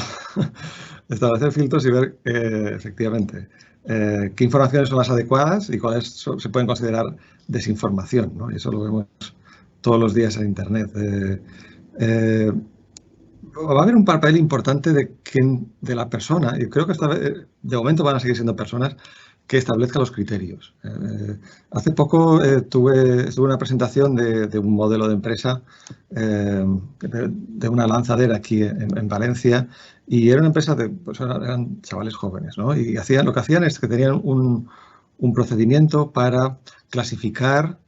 Establecer filtros y ver efectivamente qué informaciones son las adecuadas y cuáles se pueden considerar desinformación, ¿no? Y eso lo vemos todos los días en Internet. Va a haber un papel importante de la persona, y creo que de momento van a seguir siendo personas que establezcan los criterios. Hace poco estuve en una presentación de un modelo de empresa de una lanzadera aquí en Valencia, y era una empresa pues eran chavales jóvenes, ¿no? Y lo que hacían es que tenían un procedimiento para clasificar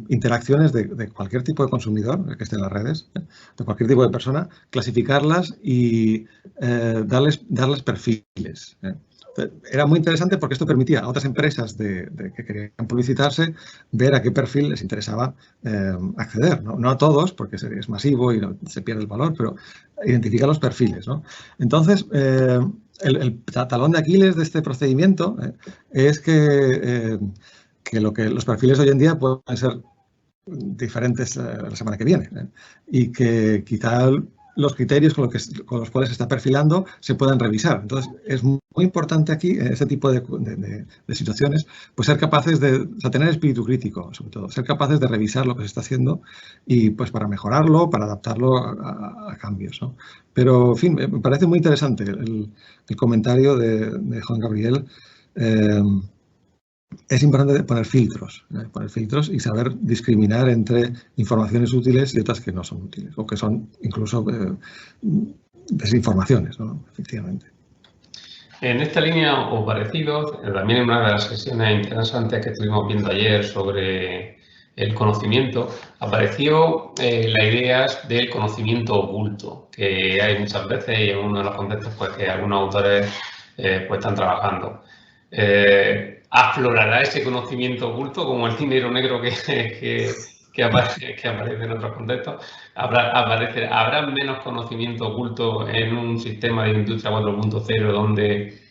interacciones de cualquier tipo de consumidor que esté en las redes, de cualquier tipo de persona, clasificarlas y darles perfiles. Era muy interesante porque esto permitía a otras empresas que querían publicitarse ver a qué perfil les interesaba acceder. No a todos, porque es masivo y se pierde el valor, pero identificar los perfiles, ¿no? Entonces, el talón de Aquiles de este procedimiento es que los perfiles de hoy en día pueden ser diferentes la semana que viene y que quizá los criterios con los cuales se está perfilando se puedan revisar. Entonces, es muy importante aquí, en este tipo de situaciones, pues ser capaces de tener espíritu crítico, sobre todo, ser capaces de revisar lo que se está haciendo y pues para mejorarlo, para adaptarlo a cambios, ¿no? Pero, en fin, me parece muy interesante el comentario de Juan Gabriel. Es importante poner filtros y saber discriminar entre informaciones útiles y otras que no son útiles o que son incluso desinformaciones, ¿no? Efectivamente. En esta línea o parecido, también en una de las sesiones interesantes que estuvimos viendo ayer sobre el conocimiento, apareció la idea del conocimiento oculto, que hay muchas veces y en uno de los contextos pues, que algunos autores pues, están trabajando. ¿Aflorará ese conocimiento oculto como el dinero negro que aparece en otros contextos? ¿Habrá menos conocimiento oculto en un sistema de industria 4.0 donde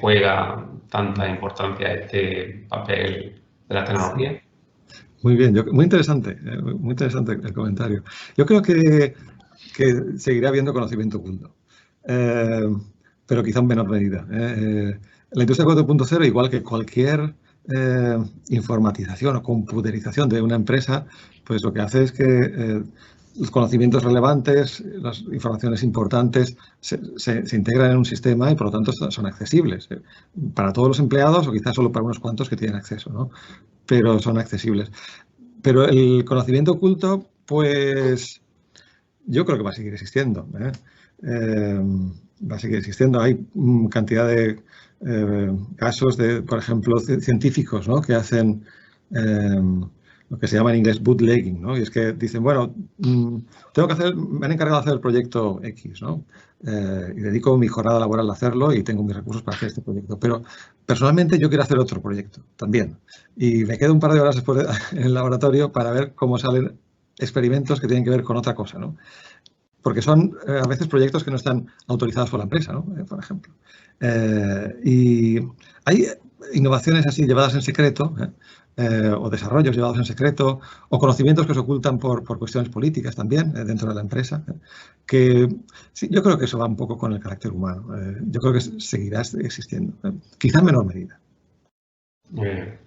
juega tanta importancia este papel de la tecnología? Muy bien, muy interesante el comentario. Yo creo que seguirá habiendo conocimiento oculto, pero quizá en menor medida. La industria 4.0, igual que cualquier informatización o computerización de una empresa, pues lo que hace es que los conocimientos relevantes, las informaciones importantes se integran en un sistema y por lo tanto son accesibles para todos los empleados o quizás solo para unos cuantos que tienen acceso, ¿no? Pero son accesibles. Pero el conocimiento oculto, pues yo creo que va a seguir existiendo. Va a seguir existiendo. Hay cantidad de casos de, por ejemplo, científicos, ¿no? Que hacen lo que se llama en inglés bootlegging, ¿no? Y es que dicen, bueno, me han encargado de hacer el proyecto X, ¿no? Y dedico mi jornada laboral a hacerlo y tengo mis recursos para hacer este proyecto. Pero personalmente yo quiero hacer otro proyecto también. Y me quedo un par de horas después en el laboratorio para ver cómo salen experimentos que tienen que ver con otra cosa, ¿no? Porque son a veces proyectos que no están autorizados por la empresa, ¿no? Por ejemplo. Y hay innovaciones así llevadas en secreto, o desarrollos llevados en secreto, o conocimientos que se ocultan por cuestiones políticas también dentro de la empresa, que sí, yo creo que eso va un poco con el carácter humano. Yo creo que seguirá existiendo, quizá en menor medida. Muy bien.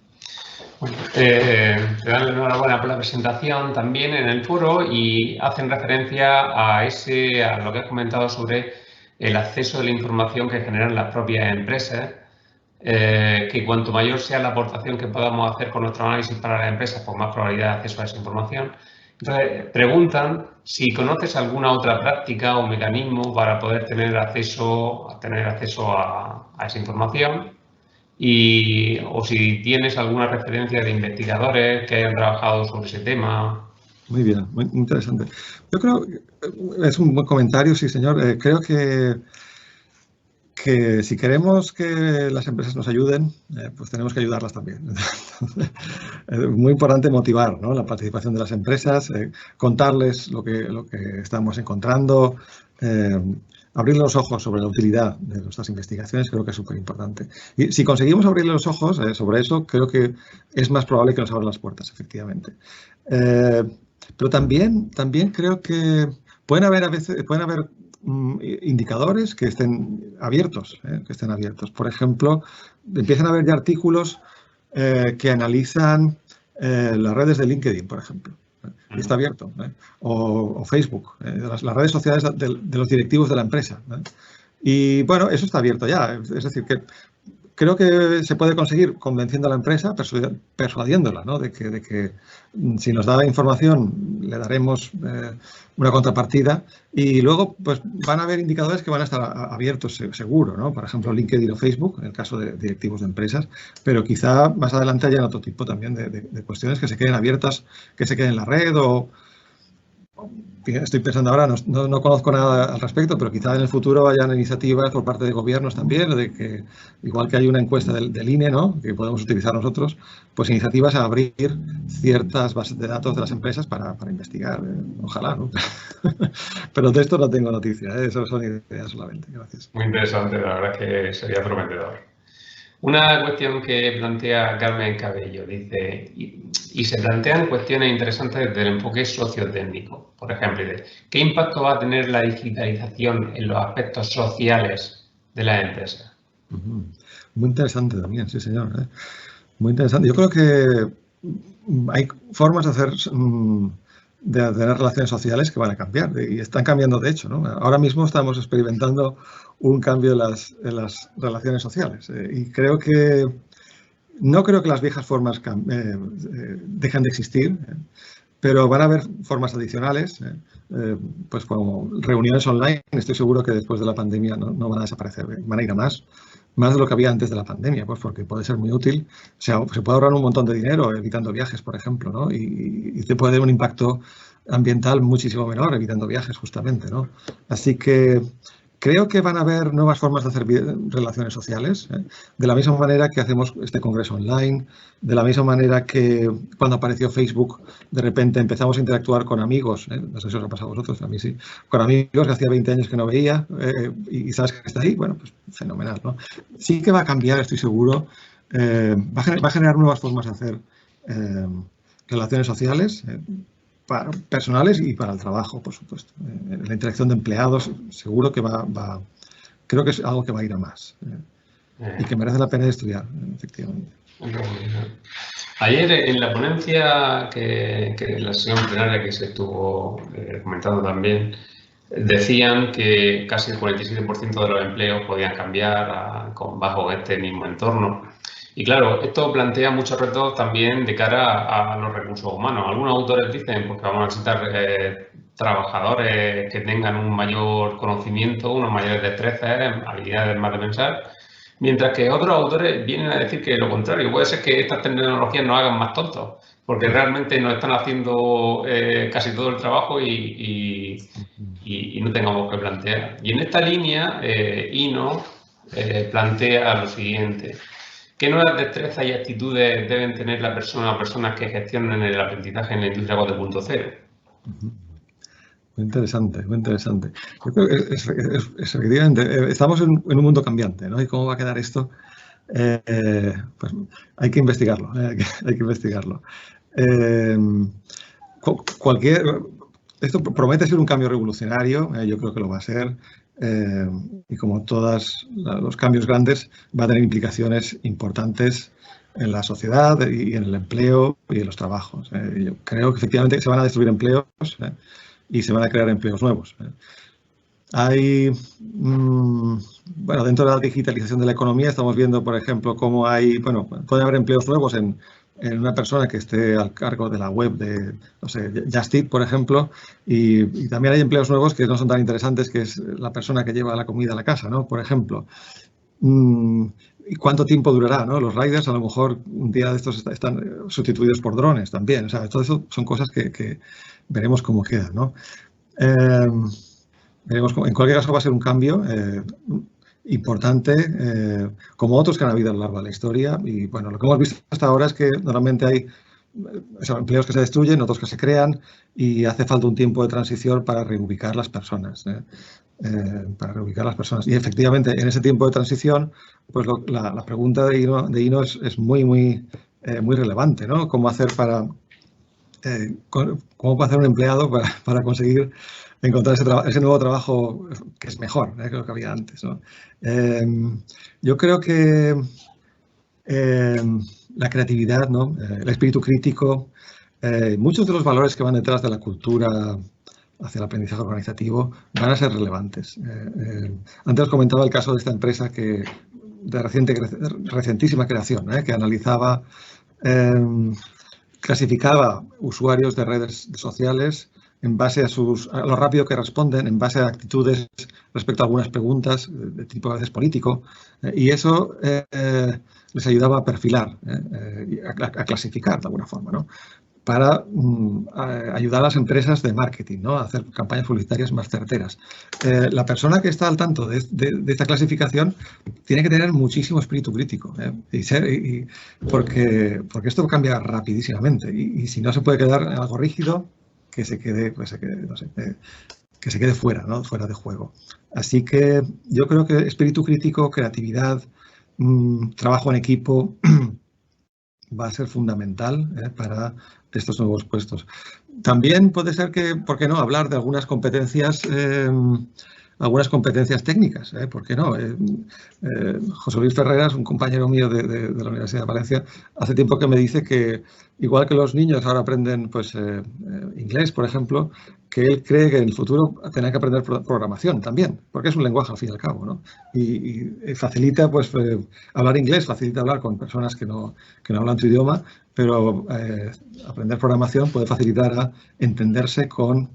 Bueno, te dan la enhorabuena por la presentación también en el foro y hacen referencia a lo que has comentado sobre el acceso de la información que generan las propias empresas que cuanto mayor sea la aportación que podamos hacer con nuestro análisis para las empresas, pues más probabilidad de acceso a esa información. Entonces, preguntan si conoces alguna otra práctica o mecanismo para poder tener acceso a esa información o si tienes alguna referencia de investigadores que hayan trabajado sobre ese tema. Muy bien, muy interesante. Yo creo que es un buen comentario, sí, señor. Creo que si queremos que las empresas nos ayuden, pues tenemos que ayudarlas también. Es muy importante motivar, ¿no?, la participación de las empresas, contarles lo que estamos encontrando, abrir los ojos sobre la utilidad de nuestras investigaciones, creo que es súper importante. Y si conseguimos abrirle los ojos sobre eso, creo que es más probable que nos abran las puertas, efectivamente. Pero también creo que pueden haber indicadores que estén abiertos, Por ejemplo, empiezan a haber ya artículos que analizan las redes de LinkedIn, por ejemplo. Y está abierto. O Facebook, las redes sociales de los directivos de la empresa. Y bueno, eso está abierto ya. Es decir, que creo que se puede conseguir convenciendo a la empresa, persuadiéndola, ¿no?, de que si nos da información le daremos una contrapartida, y luego pues van a haber indicadores que van a estar abiertos seguro, ¿no? Por ejemplo, LinkedIn o Facebook, en el caso de directivos de empresas, pero quizá más adelante hayan otro tipo también de cuestiones que se queden abiertas, que se queden en la red estoy pensando ahora, no conozco nada al respecto, pero quizá en el futuro hayan iniciativas por parte de gobiernos también, de que, igual que hay una encuesta del INE, ¿no?, que podemos utilizar nosotros, pues iniciativas a abrir ciertas bases de datos de las empresas para investigar. Ojalá, ¿no? Pero de esto no tengo noticia, eso son ideas solamente. Gracias. Muy interesante, la verdad es que sería prometedor. Una cuestión que plantea Carmen Cabello, dice, y se plantean cuestiones interesantes desde el enfoque sociotécnico. Por ejemplo, ¿qué impacto va a tener la digitalización en los aspectos sociales de las empresas? Muy interesante también, sí, señor. Muy interesante. Yo creo que hay formas de tener relaciones sociales que van a cambiar, y están cambiando de hecho, ¿no? Ahora mismo estamos experimentando un cambio en las relaciones sociales, y no creo que las viejas formas dejen de existir, pero van a haber formas adicionales, pues como reuniones online. Estoy seguro que después de la pandemia no van a desaparecer, van a ir a más de lo que había antes de la pandemia, pues porque puede ser muy útil. O sea, se puede ahorrar un montón de dinero evitando viajes, por ejemplo, ¿no? Y te puede dar un impacto ambiental muchísimo menor evitando viajes, justamente, ¿no? Así que creo que van a haber nuevas formas de hacer relaciones sociales, de la misma manera que hacemos este congreso online, de la misma manera que cuando apareció Facebook, de repente empezamos a interactuar con amigos, no sé si os ha pasado a vosotros, a mí sí, con amigos que hacía 20 años que no veía, y sabes que está ahí, bueno, pues fenomenal, ¿no? Sí que va a cambiar, estoy seguro, va a generar nuevas formas de hacer relaciones sociales, personales y para el trabajo, por supuesto. La interacción de empleados, seguro que creo que es algo que va a ir a más, y que merece la pena estudiar, efectivamente. Ayer, en la ponencia en la sesión plenaria que se estuvo comentando también, decían que casi el 47% de los empleos podían cambiar bajo este mismo entorno. Y claro, esto plantea muchos retos también de cara a los recursos humanos. Algunos autores dicen pues, que vamos a necesitar trabajadores que tengan un mayor conocimiento, unos mayores destrezas, habilidades más de pensar, mientras que otros autores vienen a decir que lo contrario. Puede ser que estas tecnologías nos hagan más tontos, porque realmente nos están haciendo casi todo el trabajo y no tengamos que plantear. Y en esta línea, INO plantea lo siguiente. ¿Qué nuevas destrezas y actitudes deben tener las personas que gestionen el aprendizaje en la industria 4.0? Muy interesante, muy interesante. Yo creo que efectivamente, estamos en un mundo cambiante, ¿no? ¿Y cómo va a quedar esto? Pues hay que investigarlo, hay que investigarlo. Esto promete ser un cambio revolucionario, yo creo que lo va a ser. Y como todos los cambios grandes, va a tener implicaciones importantes en la sociedad y en el empleo y en los trabajos. Yo creo que efectivamente se van a destruir empleos y se van a crear empleos nuevos. Hay, bueno, dentro de la digitalización de la economía estamos viendo, por ejemplo, cómo hay, bueno, puede haber empleos nuevos en una persona que esté al cargo de la web de, no sé, Just Eat, por ejemplo, y también hay empleos nuevos que no son tan interesantes, que es la persona que lleva la comida a la casa, ¿no? Por ejemplo. ¿Y cuánto tiempo durará, ¿no? Los riders a lo mejor un día de estos están sustituidos por drones también. O sea, todo eso son cosas que veremos cómo quedan, ¿no? Veremos en cualquier caso va a ser un cambio importante, como otros que han habido a lo largo de la historia. Y bueno, lo que hemos visto hasta ahora es que normalmente hay empleos que se destruyen, otros que se crean, y hace falta un tiempo de transición para reubicar las personas. Y efectivamente, en ese tiempo de transición, pues la pregunta de Ino es muy relevante, ¿no? ¿Cómo hacer cómo puede hacer un empleado para conseguir encontrar ese nuevo trabajo que es mejor que lo que había antes, ¿no? Yo creo que la creatividad, ¿no? El espíritu crítico, muchos de los valores que van detrás de la cultura hacia el aprendizaje organizativo van a ser relevantes. Antes os comentaba el caso de esta empresa de recientísima creación, que analizaba, clasificaba usuarios de redes sociales en base a lo rápido que responden, en base a actitudes respecto a algunas preguntas de tipo a veces político, y eso les ayudaba a perfilar, a clasificar de alguna forma, ¿no? Para ayudar a las empresas de marketing, ¿no? A hacer campañas publicitarias más certeras. La persona que está al tanto de esta clasificación tiene que tener muchísimo espíritu crítico, porque esto cambia rapidísimamente y si no se puede quedar en algo rígido, que se quede, no sé, que se quede fuera, ¿no? Fuera de juego. Así que yo creo que espíritu crítico, creatividad, trabajo en equipo va a ser fundamental para estos nuevos puestos. También puede ser que, ¿por qué no?, hablar de algunas competencias técnicas, ¿por qué no? José Luis Ferreras, un compañero mío de la Universidad de Valencia, hace tiempo que me dice que, igual que los niños ahora aprenden pues, inglés, por ejemplo, que él cree que en el futuro tendrán que aprender programación también, porque es un lenguaje al fin y al cabo, ¿no? Y facilita, pues, hablar inglés, facilita hablar con personas que no hablan tu idioma, pero aprender programación puede facilitar a entenderse con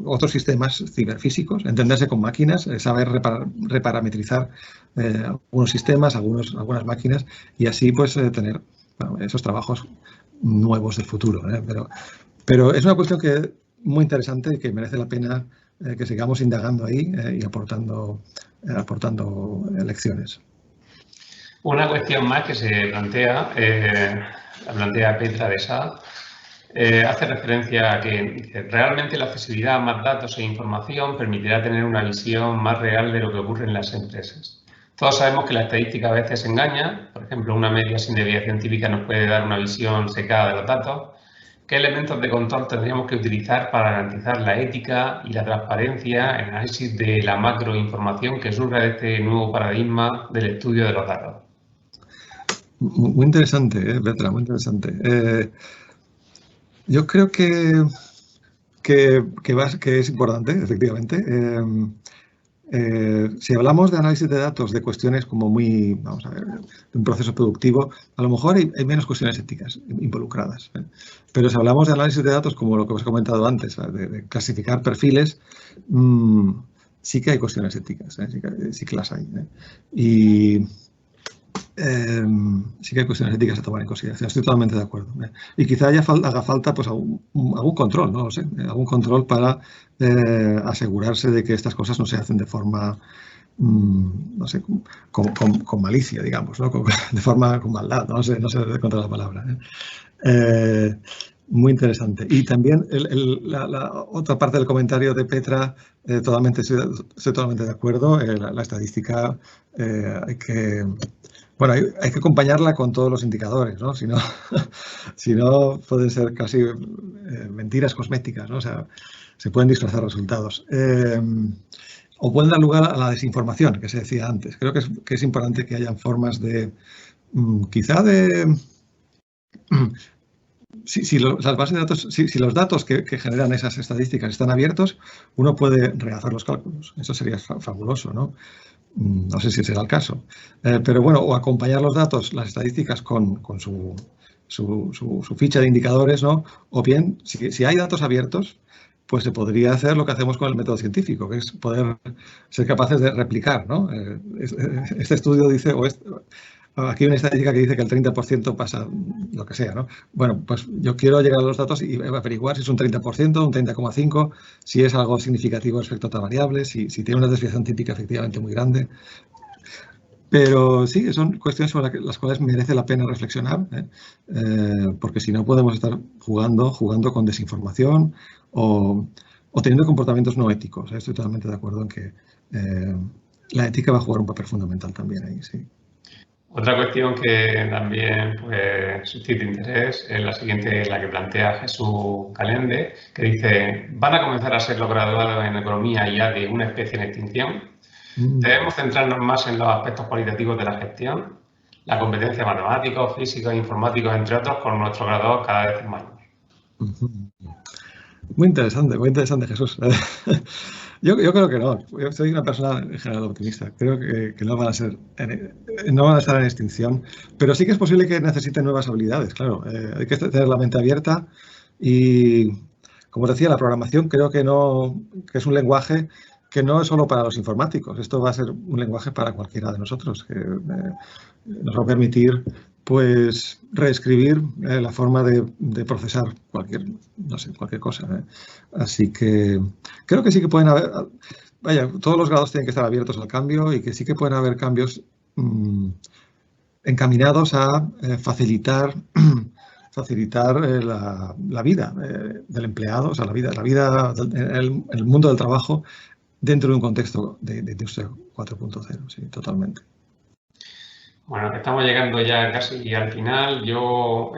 otros sistemas ciberfísicos, entenderse con máquinas, saber reparametrizar algunos sistemas, algunas máquinas y así pues tener esos trabajos nuevos del futuro. Pero es una cuestión muy interesante y que merece la pena que sigamos indagando ahí y aportando lecciones. Una cuestión más que se plantea, la plantea Petra de Sá, hace referencia a que realmente la accesibilidad a más datos e información permitirá tener una visión más real de lo que ocurre en las empresas. Todos sabemos que la estadística a veces engaña, por ejemplo, una media sin desviación típica nos puede dar una visión secada de los datos. ¿Qué elementos de control tendríamos que utilizar para garantizar la ética y la transparencia en el análisis de la macroinformación que surge de este nuevo paradigma del estudio de los datos? Muy interesante, Petra, muy interesante. Yo creo que es importante, efectivamente. Si hablamos de análisis de datos, de cuestiones como vamos a ver, de un proceso productivo, a lo mejor hay menos cuestiones éticas involucradas. Pero si hablamos de análisis de datos, como lo que os he comentado antes, de clasificar perfiles, sí que hay cuestiones éticas, sí que las hay. Y sí que hay cuestiones éticas a tomar en consideración, estoy totalmente de acuerdo. Y quizá haga falta pues, algún control, no lo sé, algún control para asegurarse de que estas cosas no se hacen de forma, no sé, con malicia, digamos, ¿no? De forma con maldad, no sé encontrar la palabra. Muy interesante. Y también la otra parte del comentario de Petra, estoy totalmente de acuerdo. La estadística hay que acompañarla con todos los indicadores, ¿no? Si no pueden ser casi mentiras cosméticas, ¿no? O sea, se pueden disfrazar resultados. O pueden dar lugar a la desinformación, que se decía antes. Creo que es importante que hayan formas de, quizá de las bases de datos, si los datos que generan esas estadísticas están abiertos, uno puede rehacer los cálculos. Eso sería fabuloso, ¿no? No sé si será el caso. Pero bueno, o acompañar los datos, las estadísticas con su ficha de indicadores, ¿no? O bien, si hay datos abiertos, pues se podría hacer lo que hacemos con el método científico, que es poder ser capaces de replicar, ¿no? Este estudio dice, aquí hay una estadística que dice que el 30% pasa lo que sea, ¿no? Bueno, pues yo quiero llegar a los datos y averiguar si es un 30%, un 30,5%, si es algo significativo respecto a otra variable, si tiene una desviación típica efectivamente muy grande. Pero sí, son cuestiones sobre las cuales merece la pena reflexionar, porque si no podemos estar jugando con desinformación o teniendo comportamientos no éticos. Estoy totalmente de acuerdo en que la ética va a jugar un papel fundamental también ahí, sí. Otra cuestión que también pues, suscita interés es la siguiente, la que plantea Jesús Calende, que dice: ¿van a comenzar a ser los graduados en economía ya de una especie en extinción? ¿Debemos centrarnos más en los aspectos cualitativos de la gestión? La competencia matemáticos, físicos, informáticos, entre otros, con nuestros graduados cada vez más. Muy interesante, Jesús. Yo creo que no. Yo soy una persona en general optimista. Creo que no van a estar en extinción, pero sí que es posible que necesiten nuevas habilidades, claro. Hay que tener la mente abierta y, como decía, la programación creo que es un lenguaje que no es solo para los informáticos. Esto va a ser un lenguaje para cualquiera de nosotros, que nos va a permitir pues reescribir la forma de procesar cualquier cosa. Así que creo que sí que pueden haber, todos los grados tienen que estar abiertos al cambio y que sí que pueden haber cambios encaminados a facilitar la vida del empleado, o sea, la vida en el mundo del trabajo dentro de un contexto de industria 4.0, sí, totalmente. Bueno, estamos llegando ya casi al final. Yo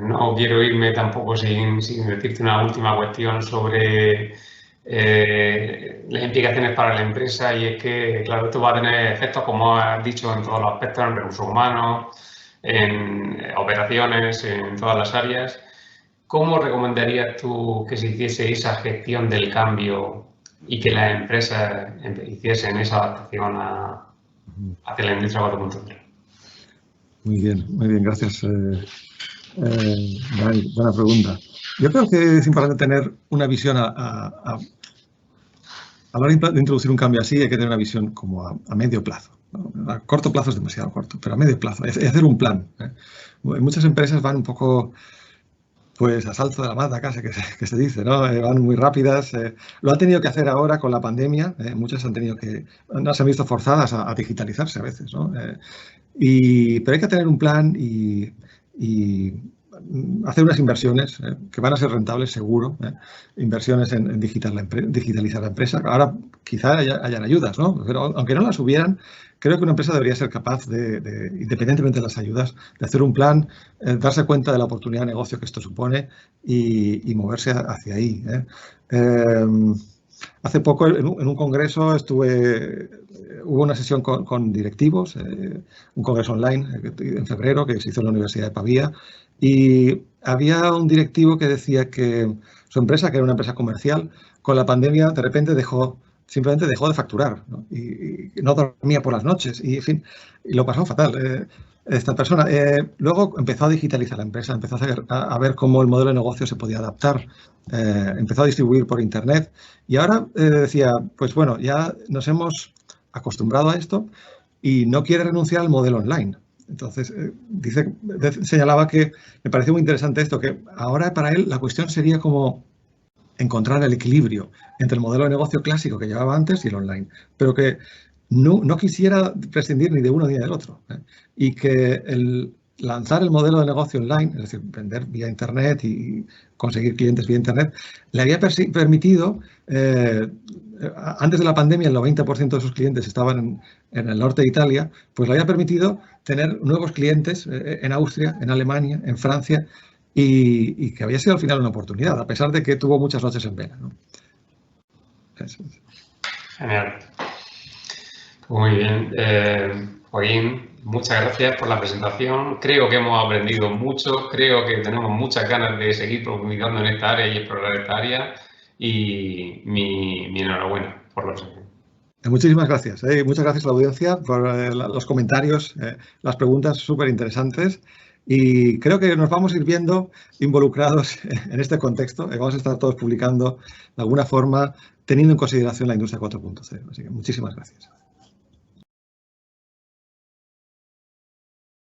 no quiero irme tampoco sin decirte una última cuestión sobre las implicaciones para la empresa, y es que, claro, esto va a tener efectos, como has dicho, en todos los aspectos, en recursos humanos, en operaciones, en todas las áreas. ¿Cómo recomendarías tú que se hiciese esa gestión del cambio y que las empresas hiciesen esa adaptación hacia la industria 4.0? Muy bien, gracias. Buena pregunta. Yo creo que es importante tener una visión a la hora de introducir un cambio así. Hay que tener una visión como a medio plazo, ¿no? A corto plazo es demasiado corto, pero a medio plazo, es hacer un plan. Muchas empresas van un poco pues a salto de la mata casi, que se dice, ¿no? Van muy rápidas. Lo han tenido que hacer ahora con la pandemia. Muchas no se han visto forzadas a digitalizarse a veces, ¿no? Pero hay que tener un plan y hacer unas inversiones que van a ser rentables, seguro. Inversiones en digitalizar la empresa. Ahora quizá hayan ayudas, ¿no? Pero aunque no las hubieran, creo que una empresa debería ser capaz independientemente de las ayudas, de hacer un plan, darse cuenta de la oportunidad de negocio que esto supone y moverse hacia ahí. Hace poco en un congreso hubo una sesión con directivos, un congreso online en febrero que se hizo en la Universidad de Pavía, y había un directivo que decía que su empresa, que era una empresa comercial, con la pandemia de repente simplemente dejó de facturar, ¿no? Y no dormía por las noches y, en fin, y lo pasó fatal. Esta persona luego empezó a digitalizar la empresa, empezó a ver cómo el modelo de negocio se podía adaptar, empezó a distribuir por Internet y ahora decía, pues bueno, ya nos hemos acostumbrado a esto y no quiere renunciar al modelo online. Entonces, señalaba que me pareció muy interesante esto, que ahora para él la cuestión sería como encontrar el equilibrio entre el modelo de negocio clásico que llevaba antes y el online, pero que no quisiera prescindir ni de uno ni del otro. Y que lanzar el modelo de negocio online, es decir, vender vía Internet y conseguir clientes vía Internet, le había permitido, antes de la pandemia el 90% de sus clientes estaban en el norte de Italia, pues le había permitido tener nuevos clientes en Austria, en Alemania, en Francia, y que había sido al final una oportunidad, a pesar de que tuvo muchas noches en vela, ¿no? Eso es. Genial. Muy bien. Joaquín, muchas gracias por la presentación. Creo que hemos aprendido mucho, creo que tenemos muchas ganas de seguir profundizando en esta área y explorar esta área, y mi enhorabuena por la presentación. Muchísimas gracias. Muchas gracias a la audiencia por los comentarios, las preguntas súper interesantes, y creo que nos vamos a ir viendo involucrados en este contexto. Vamos a estar todos publicando de alguna forma, teniendo en consideración la industria 4.0. Así que muchísimas gracias.